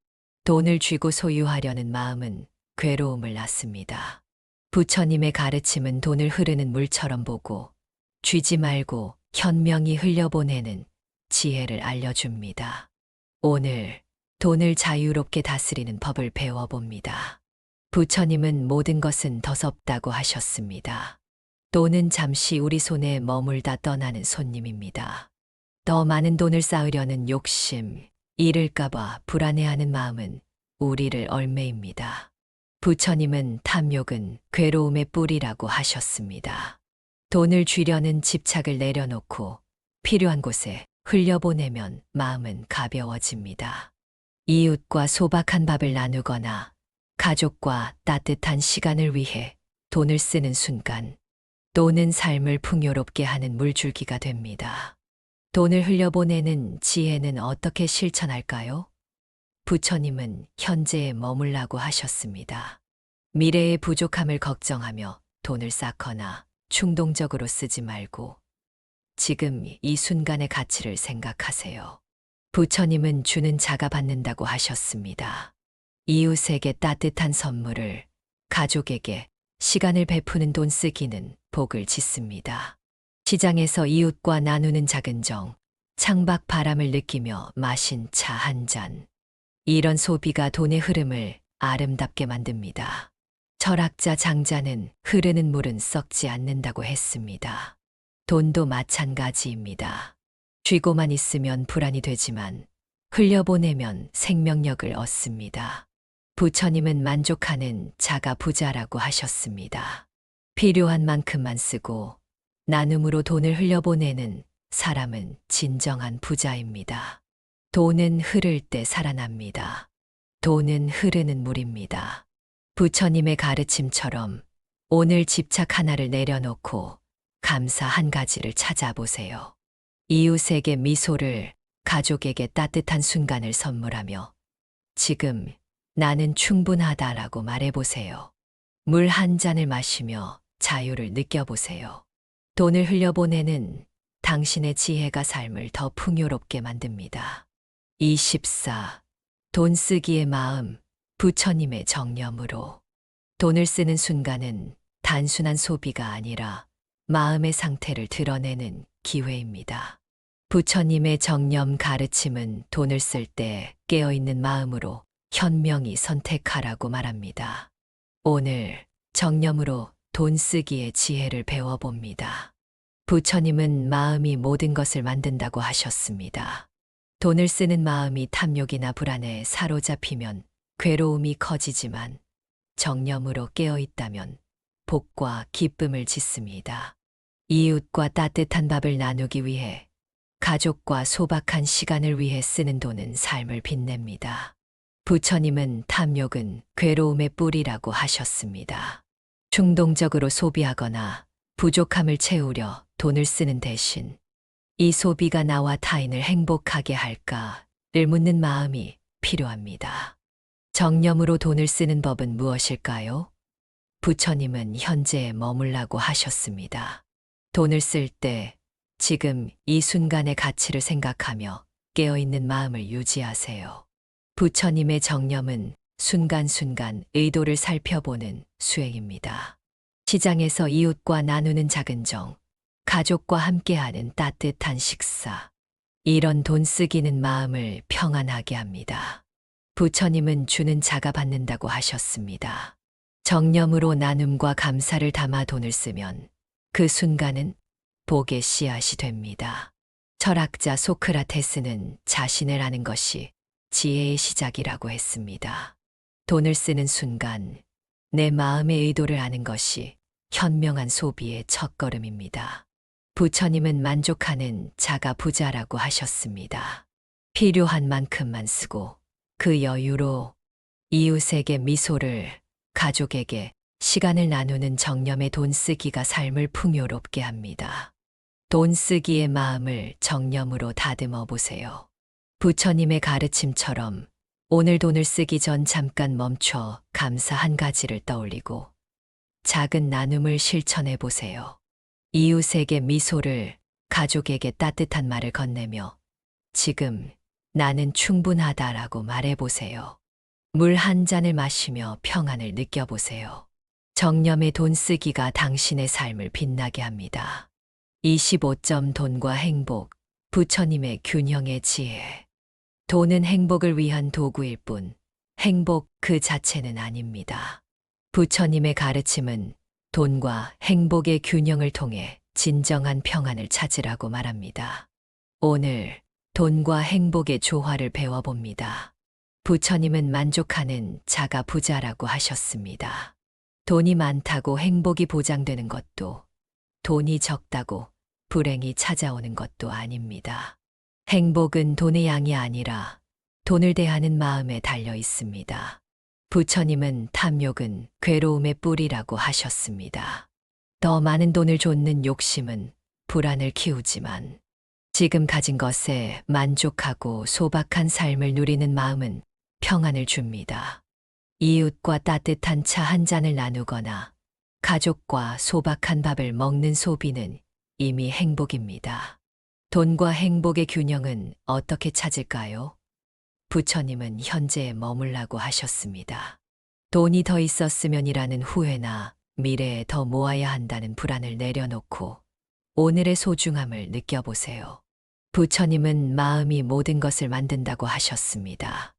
돈을 쥐고 소유하려는 마음은 괴로움을 낳습니다. 부처님의 가르침은 돈을 흐르는 물처럼 보고 쥐지 말고 현명히 흘려보내는 지혜를 알려줍니다. 오늘 돈을 자유롭게 다스리는 법을 배워봅니다. 부처님은 모든 것은 더섭다고 하셨습니다. 돈은 잠시 우리 손에 머물다 떠나는 손님입니다. 더 많은 돈을 쌓으려는 욕심, 잃을까봐 불안해하는 마음은 우리를 얽매입니다. 부처님은 탐욕은 괴로움의 뿌리라고 하셨습니다. 돈을 쥐려는 집착을 내려놓고 필요한 곳에 흘려보내면 마음은 가벼워집니다. 이웃과 소박한 밥을 나누거나 가족과 따뜻한 시간을 위해 돈을 쓰는 순간 돈은 삶을 풍요롭게 하는 물줄기가 됩니다. 돈을 흘려보내는 지혜는 어떻게 실천할까요? 부처님은 현재에 머물라고 하셨습니다. 미래의 부족함을 걱정하며 돈을 쌓거나 충동적으로 쓰지 말고 지금 이 순간의 가치를 생각하세요. 부처님은 주는 자가 받는다고 하셨습니다. 이웃에게 따뜻한 선물을, 가족에게 시간을 베푸는 돈 쓰기는 복을 짓습니다. 시장에서 이웃과 나누는 작은 정, 창밖 바람을 느끼며 마신 차 한 잔. 이런 소비가 돈의 흐름을 아름답게 만듭니다. 철학자 장자는 흐르는 물은 썩지 않는다고 했습니다. 돈도 마찬가지입니다. 쥐고만 있으면 불안이 되지만 흘려보내면 생명력을 얻습니다. 부처님은 만족하는 자가 부자라고 하셨습니다. 필요한 만큼만 쓰고 나눔으로 돈을 흘려보내는 사람은 진정한 부자입니다. 돈은 흐를 때 살아납니다. 돈은 흐르는 물입니다. 부처님의 가르침처럼 오늘 집착 하나를 내려놓고 감사 한 가지를 찾아보세요. 이웃에게 미소를, 가족에게 따뜻한 순간을 선물하며 지금 나는 충분하다라고 말해보세요. 물 한 잔을 마시며 자유를 느껴보세요. 돈을 흘려보내는 당신의 지혜가 삶을 더 풍요롭게 만듭니다. 24. 돈 쓰기의 마음, 부처님의 정념으로. 돈을 쓰는 순간은 단순한 소비가 아니라 마음의 상태를 드러내는 기회입니다. 부처님의 정념 가르침은 돈을 쓸 때 깨어있는 마음으로 현명히 선택하라고 말합니다. 오늘 정념으로 돈 쓰기의 지혜를 배워봅니다. 부처님은 마음이 모든 것을 만든다고 하셨습니다. 돈을 쓰는 마음이 탐욕이나 불안에 사로잡히면 괴로움이 커지지만 정념으로 깨어있다면 복과 기쁨을 짓습니다. 이웃과 따뜻한 밥을 나누기 위해 가족과 소박한 시간을 위해 쓰는 돈은 삶을 빛냅니다. 부처님은 탐욕은 괴로움의 뿌리라고 하셨습니다. 충동적으로 소비하거나 부족함을 채우려 돈을 쓰는 대신 이 소비가 나와 타인을 행복하게 할까를 묻는 마음이 필요합니다. 정념으로 돈을 쓰는 법은 무엇일까요? 부처님은 현재에 머물라고 하셨습니다. 돈을 쓸 때 지금 이 순간의 가치를 생각하며 깨어있는 마음을 유지하세요. 부처님의 정념은 순간순간 의도를 살펴보는 수행입니다. 시장에서 이웃과 나누는 작은 정, 가족과 함께하는 따뜻한 식사. 이런 돈 쓰기는 마음을 평안하게 합니다. 부처님은 주는 자가 받는다고 하셨습니다. 정념으로 나눔과 감사를 담아 돈을 쓰면 그 순간은 복의 씨앗이 됩니다. 철학자 소크라테스는 자신을 아는 것이 지혜의 시작이라고 했습니다. 돈을 쓰는 순간 내 마음의 의도를 아는 것이 현명한 소비의 첫걸음입니다. 부처님은 만족하는 자가 부자라고 하셨습니다. 필요한 만큼만 쓰고 그 여유로 이웃에게 미소를, 가족에게 시간을 나누는 정념의 돈 쓰기가 삶을 풍요롭게 합니다. 돈 쓰기의 마음을 정념으로 다듬어 보세요. 부처님의 가르침처럼 오늘 돈을 쓰기 전 잠깐 멈춰 감사 한 가지를 떠올리고 작은 나눔을 실천해 보세요. 이웃에게 미소를, 가족에게 따뜻한 말을 건네며 지금 나는 충분하다라고 말해 보세요. 물 한 잔을 마시며 평안을 느껴보세요. 정념의 돈 쓰기가 당신의 삶을 빛나게 합니다. 25점 돈과 행복, 부처님의 균형의 지혜. 돈은 행복을 위한 도구일 뿐 행복 그 자체는 아닙니다. 부처님의 가르침은 돈과 행복의 균형을 통해 진정한 평안을 찾으라고 말합니다. 오늘 돈과 행복의 조화를 배워봅니다. 부처님은 만족하는 자가 부자라고 하셨습니다. 돈이 많다고 행복이 보장되는 것도, 돈이 적다고 불행이 찾아오는 것도 아닙니다. 행복은 돈의 양이 아니라 돈을 대하는 마음에 달려 있습니다. 부처님은 탐욕은 괴로움의 뿌리라고 하셨습니다. 더 많은 돈을 좇는 욕심은 불안을 키우지만 지금 가진 것에 만족하고 소박한 삶을 누리는 마음은 평안을 줍니다. 이웃과 따뜻한 차 한 잔을 나누거나 가족과 소박한 밥을 먹는 소비는 이미 행복입니다. 돈과 행복의 균형은 어떻게 찾을까요? 부처님은 현재에 머물라고 하셨습니다. 돈이 더 있었으면이라는 후회나 미래에 더 모아야 한다는 불안을 내려놓고 오늘의 소중함을 느껴보세요. 부처님은 마음이 모든 것을 만든다고 하셨습니다.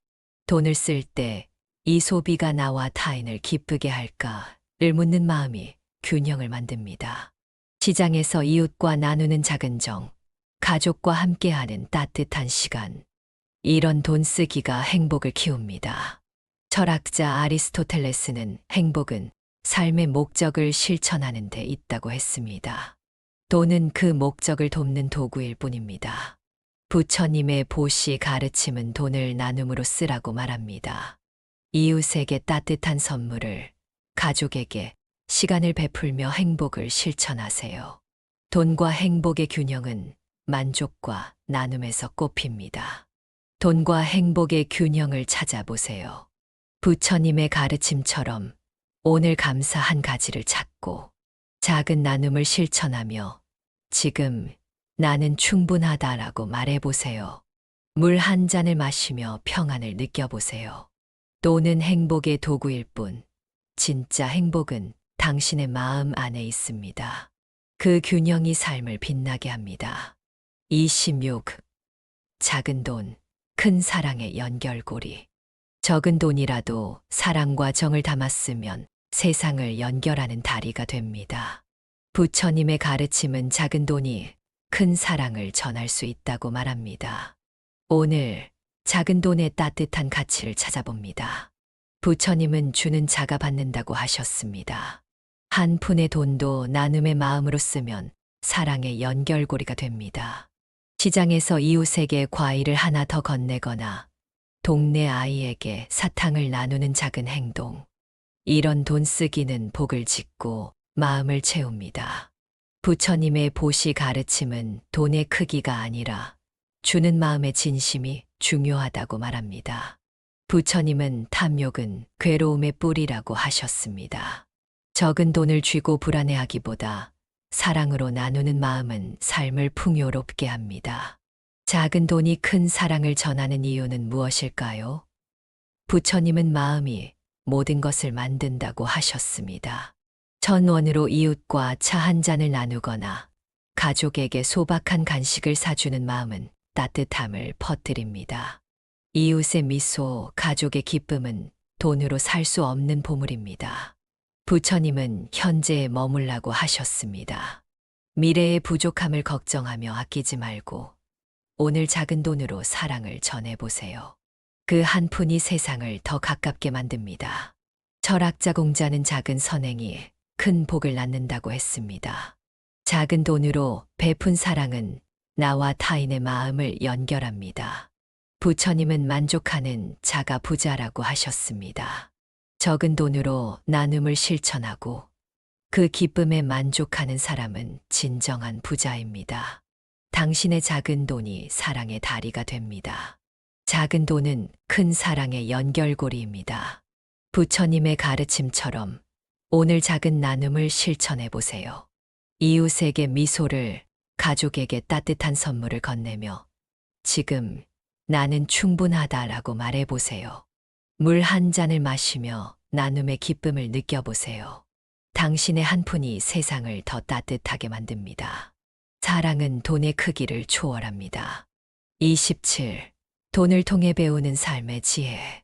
돈을 쓸 때 이 소비가 나와 타인을 기쁘게 할까를 묻는 마음이 균형을 만듭니다. 시장에서 이웃과 나누는 작은 정, 가족과 함께하는 따뜻한 시간. 이런 돈 쓰기가 행복을 키웁니다. 철학자 아리스토텔레스는 행복은 삶의 목적을 실천하는 데 있다고 했습니다. 돈은 그 목적을 돕는 도구일 뿐입니다. 부처님의 보시 가르침은 돈을 나눔으로 쓰라고 말합니다. 이웃에게 따뜻한 선물을, 가족에게 시간을 베풀며 행복을 실천하세요. 돈과 행복의 균형은 만족과 나눔에서 꼽힙니다. 돈과 행복의 균형을 찾아보세요. 부처님의 가르침처럼 오늘 감사 한 가지를 찾고 작은 나눔을 실천하며 지금 나는 충분하다라고 말해보세요. 물 한 잔을 마시며 평안을 느껴보세요. 돈은 행복의 도구일 뿐 진짜 행복은 당신의 마음 안에 있습니다. 그 균형이 삶을 빛나게 합니다. 26. 작은 돈, 큰 사랑의 연결고리. 적은 돈이라도 사랑과 정을 담았으면 세상을 연결하는 다리가 됩니다. 부처님의 가르침은 작은 돈이 큰 사랑을 전할 수 있다고 말합니다. 오늘 작은 돈의 따뜻한 가치를 찾아봅니다. 부처님은 주는 자가 받는다고 하셨습니다. 한 푼의 돈도 나눔의 마음으로 쓰면 사랑의 연결고리가 됩니다. 시장에서 이웃에게 과일을 하나 더 건네거나 동네 아이에게 사탕을 나누는 작은 행동. 이런 돈 쓰기는 복을 짓고 마음을 채웁니다. 부처님의 보시 가르침은 돈의 크기가 아니라 주는 마음의 진심이 중요하다고 말합니다. 부처님은 탐욕은 괴로움의 뿌리라고 하셨습니다. 적은 돈을 쥐고 불안해하기보다 사랑으로 나누는 마음은 삶을 풍요롭게 합니다. 작은 돈이 큰 사랑을 전하는 이유는 무엇일까요? 부처님은 마음이 모든 것을 만든다고 하셨습니다. 1,000원으로 이웃과 차 한 잔을 나누거나 가족에게 소박한 간식을 사주는 마음은 따뜻함을 퍼뜨립니다. 이웃의 미소, 가족의 기쁨은 돈으로 살 수 없는 보물입니다. 부처님은 현재에 머물라고 하셨습니다. 미래의 부족함을 걱정하며 아끼지 말고 오늘 작은 돈으로 사랑을 전해보세요. 그 한 푼이 세상을 더 가깝게 만듭니다. 철학자 공자는 작은 선행이 큰 복을 낳는다고 했습니다. 작은 돈으로 베푼 사랑은 나와 타인의 마음을 연결합니다. 부처님은 만족하는 자가 부자라고 하셨습니다. 적은 돈으로 나눔을 실천하고 그 기쁨에 만족하는 사람은 진정한 부자입니다. 당신의 작은 돈이 사랑의 다리가 됩니다. 작은 돈은 큰 사랑의 연결고리입니다. 부처님의 가르침처럼 오늘 작은 나눔을 실천해 보세요. 이웃에게 미소를, 가족에게 따뜻한 선물을 건네며 지금 나는 충분하다라고 말해보세요. 물 한 잔을 마시며 나눔의 기쁨을 느껴보세요. 당신의 한 푼이 세상을 더 따뜻하게 만듭니다. 사랑은 돈의 크기를 초월합니다. 27. 돈을 통해 배우는 삶의 지혜.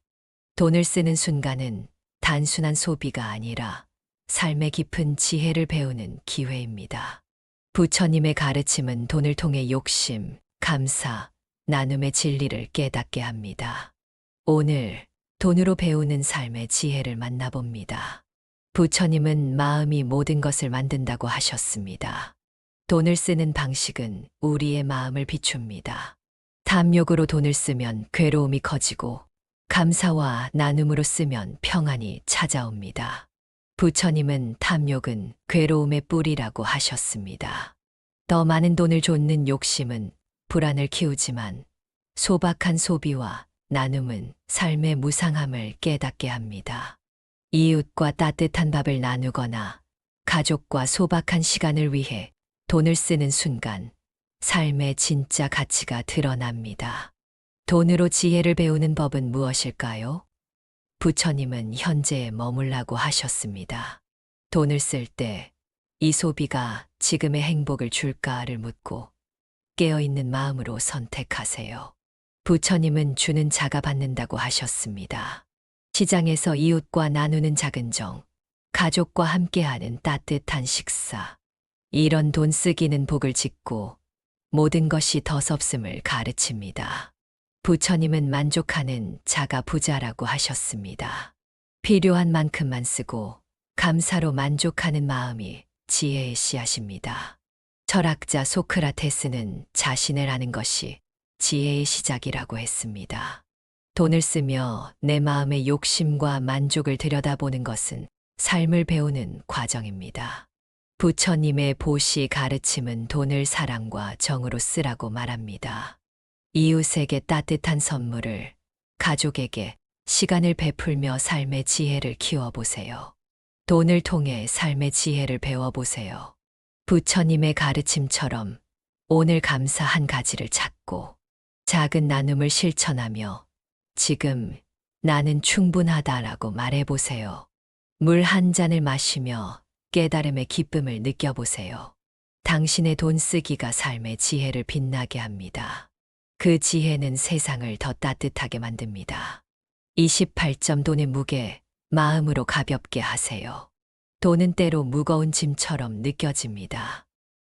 돈을 쓰는 순간은 단순한 소비가 아니라 삶의 깊은 지혜를 배우는 기회입니다. 부처님의 가르침은 돈을 통해 욕심, 감사, 나눔의 진리를 깨닫게 합니다. 오늘 돈으로 배우는 삶의 지혜를 만나봅니다. 부처님은 마음이 모든 것을 만든다고 하셨습니다. 돈을 쓰는 방식은 우리의 마음을 비춥니다. 탐욕으로 돈을 쓰면 괴로움이 커지고 감사와 나눔으로 쓰면 평안이 찾아옵니다. 부처님은 탐욕은 괴로움의 뿌리라고 하셨습니다. 더 많은 돈을 좇는 욕심은 불안을 키우지만 소박한 소비와 나눔은 삶의 무상함을 깨닫게 합니다. 이웃과 따뜻한 밥을 나누거나 가족과 소박한 시간을 위해 돈을 쓰는 순간 삶의 진짜 가치가 드러납니다. 돈으로 지혜를 배우는 법은 무엇일까요? 부처님은 현재에 머물라고 하셨습니다. 돈을 쓸 때 이 소비가 지금의 행복을 줄까를 묻고 깨어있는 마음으로 선택하세요. 부처님은 주는 자가 받는다고 하셨습니다. 시장에서 이웃과 나누는 작은 정, 가족과 함께하는 따뜻한 식사. 이런 돈 쓰기는 복을 짓고 모든 것이 덧없음을 가르칩니다. 부처님은 만족하는 자가 부자라고 하셨습니다. 필요한 만큼만 쓰고 감사로 만족하는 마음이 지혜의 씨앗입니다. 철학자 소크라테스는 자신을 아는 것이 지혜의 시작이라고 했습니다. 돈을 쓰며 내 마음의 욕심과 만족을 들여다보는 것은 삶을 배우는 과정입니다. 부처님의 보시 가르침은 돈을 사랑과 정으로 쓰라고 말합니다. 이웃에게 따뜻한 선물을, 가족에게 시간을 베풀며 삶의 지혜를 키워보세요. 돈을 통해 삶의 지혜를 배워보세요. 부처님의 가르침처럼 오늘 감사 한 가지를 찾고 작은 나눔을 실천하며 지금 나는 충분하다라고 말해보세요. 물 한 잔을 마시며 깨달음의 기쁨을 느껴보세요. 당신의 돈 쓰기가 삶의 지혜를 빛나게 합니다. 그 지혜는 세상을 더 따뜻하게 만듭니다. 28점 돈의 무게, 마음으로 가볍게 하세요. 돈은 때로 무거운 짐처럼 느껴집니다.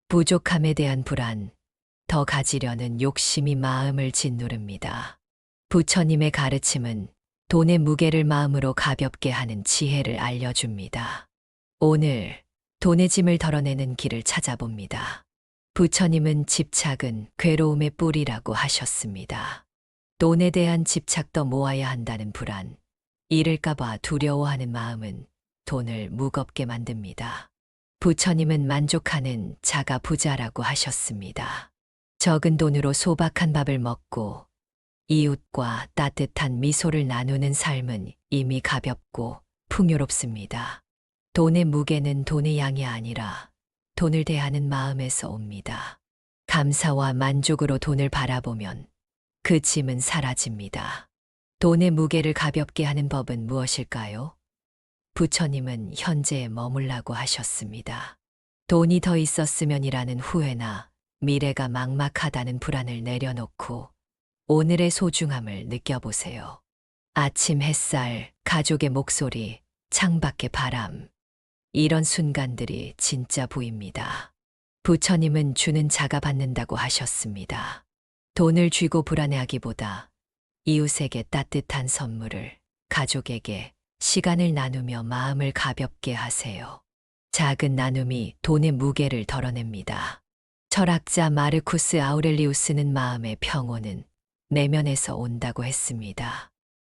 부족함에 대한 불안, 더 가지려는 욕심이 마음을 짓누릅니다. 부처님의 가르침은 돈의 무게를 마음으로 가볍게 하는 지혜를 알려줍니다. 오늘 돈의 짐을 덜어내는 길을 찾아봅니다. 부처님은 집착은 괴로움의 뿌리라고 하셨습니다. 돈에 대한 집착도 모아야 한다는 불안, 잃을까봐 두려워하는 마음은 돈을 무겁게 만듭니다. 부처님은 만족하는 자가 부자라고 하셨습니다. 적은 돈으로 소박한 밥을 먹고 이웃과 따뜻한 미소를 나누는 삶은 이미 가볍고 풍요롭습니다. 돈의 무게는 돈의 양이 아니라 돈을 대하는 마음에서 옵니다. 감사와 만족으로 돈을 바라보면 그 짐은 사라집니다. 돈의 무게를 가볍게 하는 법은 무엇일까요? 부처님은 현재에 머물라고 하셨습니다. 돈이 더 있었으면이라는 후회나 미래가 막막하다는 불안을 내려놓고 오늘의 소중함을 느껴보세요. 아침 햇살, 가족의 목소리, 창밖의 바람. 이런 순간들이 진짜 보입니다. 부처님은 주는 자가 받는다고 하셨습니다. 돈을 쥐고 불안해하기보다 이웃에게 따뜻한 선물을, 가족에게 시간을 나누며 마음을 가볍게 하세요. 작은 나눔이 돈의 무게를 덜어냅니다. 철학자 마르쿠스 아우렐리우스는 마음의 평온은 내면에서 온다고 했습니다.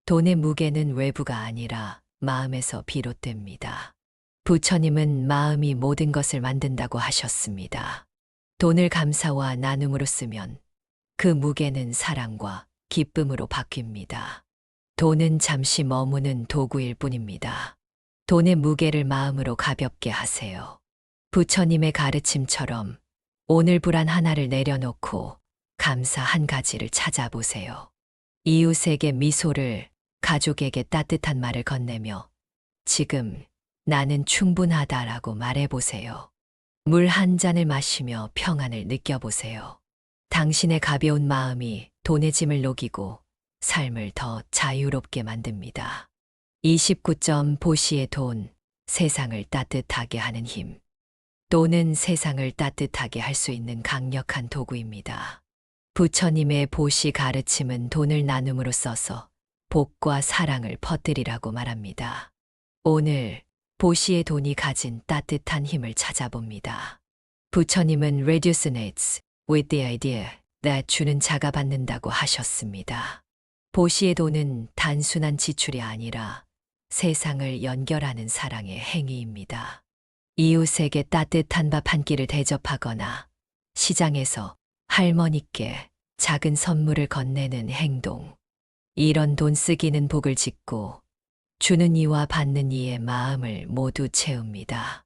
돈의 무게는 외부가 아니라 마음에서 비롯됩니다. 부처님은 마음이 모든 것을 만든다고 하셨습니다. 돈을 감사와 나눔으로 쓰면 그 무게는 사랑과 기쁨으로 바뀝니다. 돈은 잠시 머무는 도구일 뿐입니다. 돈의 무게를 마음으로 가볍게 하세요. 부처님의 가르침처럼 오늘 불안 하나를 내려놓고 감사 한 가지를 찾아보세요. 이웃에게 미소를, 가족에게 따뜻한 말을 건네며 지금 나는 충분하다라고 말해보세요. 물 한 잔을 마시며 평안을 느껴보세요. 당신의 가벼운 마음이 돈의 짐을 녹이고 삶을 더 자유롭게 만듭니다. 29점 보시의 돈, 세상을 따뜻하게 하는 힘. 돈은 세상을 따뜻하게 할 수 있는 강력한 도구입니다. 부처님의 보시 가르침은 돈을 나눔으로 써서 복과 사랑을 퍼뜨리라고 말합니다. 오늘 보시의 돈이 가진 따뜻한 힘을 찾아봅니다. 부처님은 resonates with the idea that 주는 자가 받는다고 하셨습니다. 보시의 돈은 단순한 지출이 아니라 세상을 연결하는 사랑의 행위입니다. 이웃에게 따뜻한 밥 한 끼를 대접하거나 시장에서 할머니께 작은 선물을 건네는 행동. 이런 돈 쓰기는 복을 짓고 주는 이와 받는 이의 마음을 모두 채웁니다.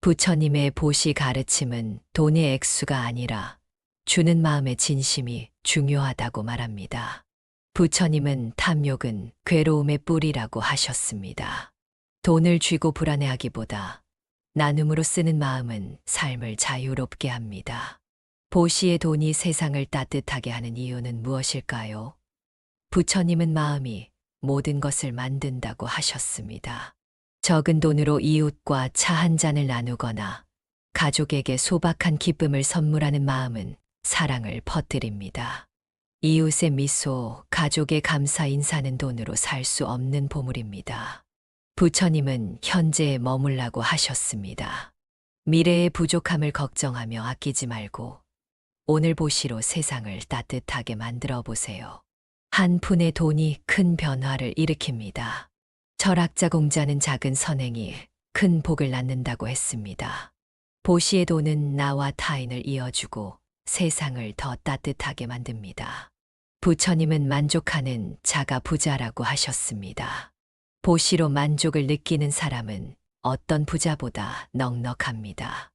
부처님의 보시 가르침은 돈의 액수가 아니라 주는 마음의 진심이 중요하다고 말합니다. 부처님은 탐욕은 괴로움의 뿌리라고 하셨습니다. 돈을 쥐고 불안해하기보다 나눔으로 쓰는 마음은 삶을 자유롭게 합니다. 보시의 돈이 세상을 따뜻하게 하는 이유는 무엇일까요? 부처님은 마음이 모든 것을 만든다고 하셨습니다. 적은 돈으로 이웃과 차 한 잔을 나누거나 가족에게 소박한 기쁨을 선물하는 마음은 사랑을 퍼뜨립니다. 이웃의 미소, 가족의 감사 인사는 돈으로 살 수 없는 보물입니다. 부처님은 현재에 머물라고 하셨습니다. 미래의 부족함을 걱정하며 아끼지 말고 오늘 보시로 세상을 따뜻하게 만들어 보세요. 한 푼의 돈이 큰 변화를 일으킵니다. 철학자 공자는 작은 선행이 큰 복을 낳는다고 했습니다. 보시의 돈은 나와 타인을 이어주고 세상을 더 따뜻하게 만듭니다. 부처님은 만족하는 자가 부자라고 하셨습니다. 보시로 만족을 느끼는 사람은 어떤 부자보다 넉넉합니다.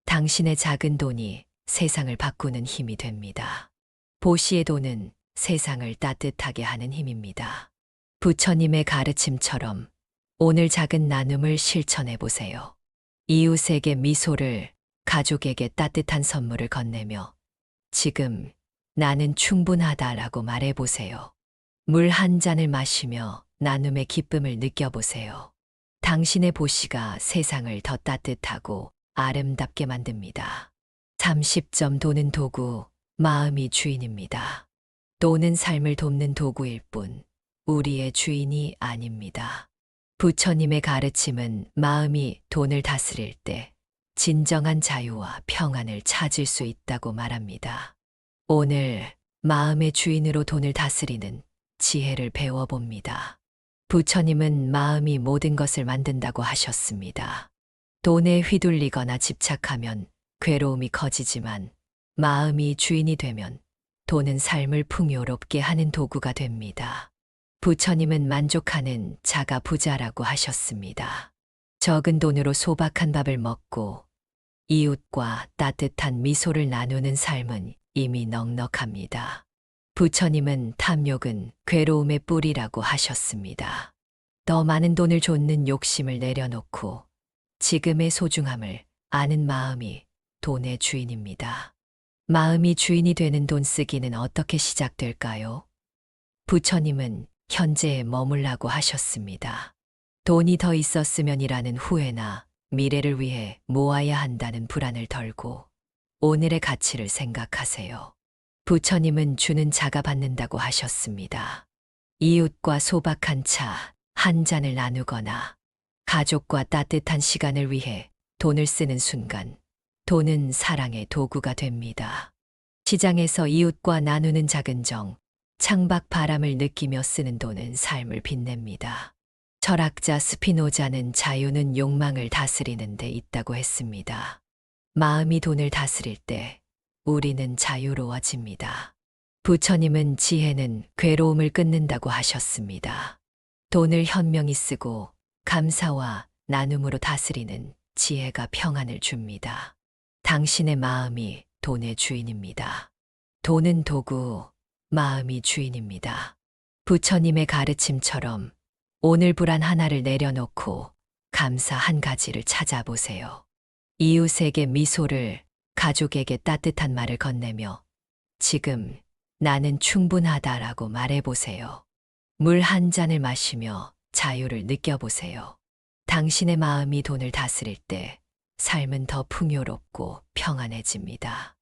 당신의 작은 돈이 세상을 바꾸는 힘이 됩니다. 보시의 돈은 세상을 따뜻하게 하는 힘입니다. 부처님의 가르침처럼 오늘 작은 나눔을 실천해 보세요. 이웃에게 미소를, 가족에게 따뜻한 선물을 건네며 지금 나는 충분하다라고 말해보세요. 물 한 잔을 마시며 나눔의 기쁨을 느껴보세요. 당신의 보시가 세상을 더 따뜻하고 아름답게 만듭니다. 30점 돈은 도구, 마음이 주인입니다. 돈은 삶을 돕는 도구일 뿐 우리의 주인이 아닙니다. 부처님의 가르침은 마음이 돈을 다스릴 때 진정한 자유와 평안을 찾을 수 있다고 말합니다. 오늘 마음의 주인으로 돈을 다스리는 지혜를 배워봅니다. 부처님은 마음이 모든 것을 만든다고 하셨습니다. 돈에 휘둘리거나 집착하면 괴로움이 커지지만 마음이 주인이 되면 돈은 삶을 풍요롭게 하는 도구가 됩니다. 부처님은 만족하는 자가 부자라고 하셨습니다. 적은 돈으로 소박한 밥을 먹고 이웃과 따뜻한 미소를 나누는 삶은 이미 넉넉합니다. 부처님은 탐욕은 괴로움의 뿌리라고 하셨습니다. 더 많은 돈을 좇는 욕심을 내려놓고 지금의 소중함을 아는 마음이 돈의 주인입니다. 마음이 주인이 되는 돈 쓰기는 어떻게 시작될까요? 부처님은 현재에 머물라고 하셨습니다. 돈이 더 있었으면이라는 후회나 미래를 위해 모아야 한다는 불안을 덜고 오늘의 가치를 생각하세요. 부처님은 주는 자가 받는다고 하셨습니다. 이웃과 소박한 차 한 잔을 나누거나 가족과 따뜻한 시간을 위해 돈을 쓰는 순간 돈은 사랑의 도구가 됩니다. 시장에서 이웃과 나누는 작은 정, 창밖 바람을 느끼며 쓰는 돈은 삶을 빛냅니다. 철학자 스피노자는 자유는 욕망을 다스리는 데 있다고 했습니다. 마음이 돈을 다스릴 때 우리는 자유로워집니다. 부처님은 지혜는 괴로움을 끊는다고 하셨습니다. 돈을 현명히 쓰고 감사와 나눔으로 다스리는 지혜가 평안을 줍니다. 당신의 마음이 돈의 주인입니다. 돈은 도구, 마음이 주인입니다. 부처님의 가르침처럼 오늘 불안 하나를 내려놓고 감사 한 가지를 찾아보세요. 이웃에게 미소를, 가족에게 따뜻한 말을 건네며 지금 나는 충분하다라고 말해보세요. 물 한 잔을 마시며 자유를 느껴보세요. 당신의 마음이 돈을 다스릴 때 삶은 더 풍요롭고 평안해집니다.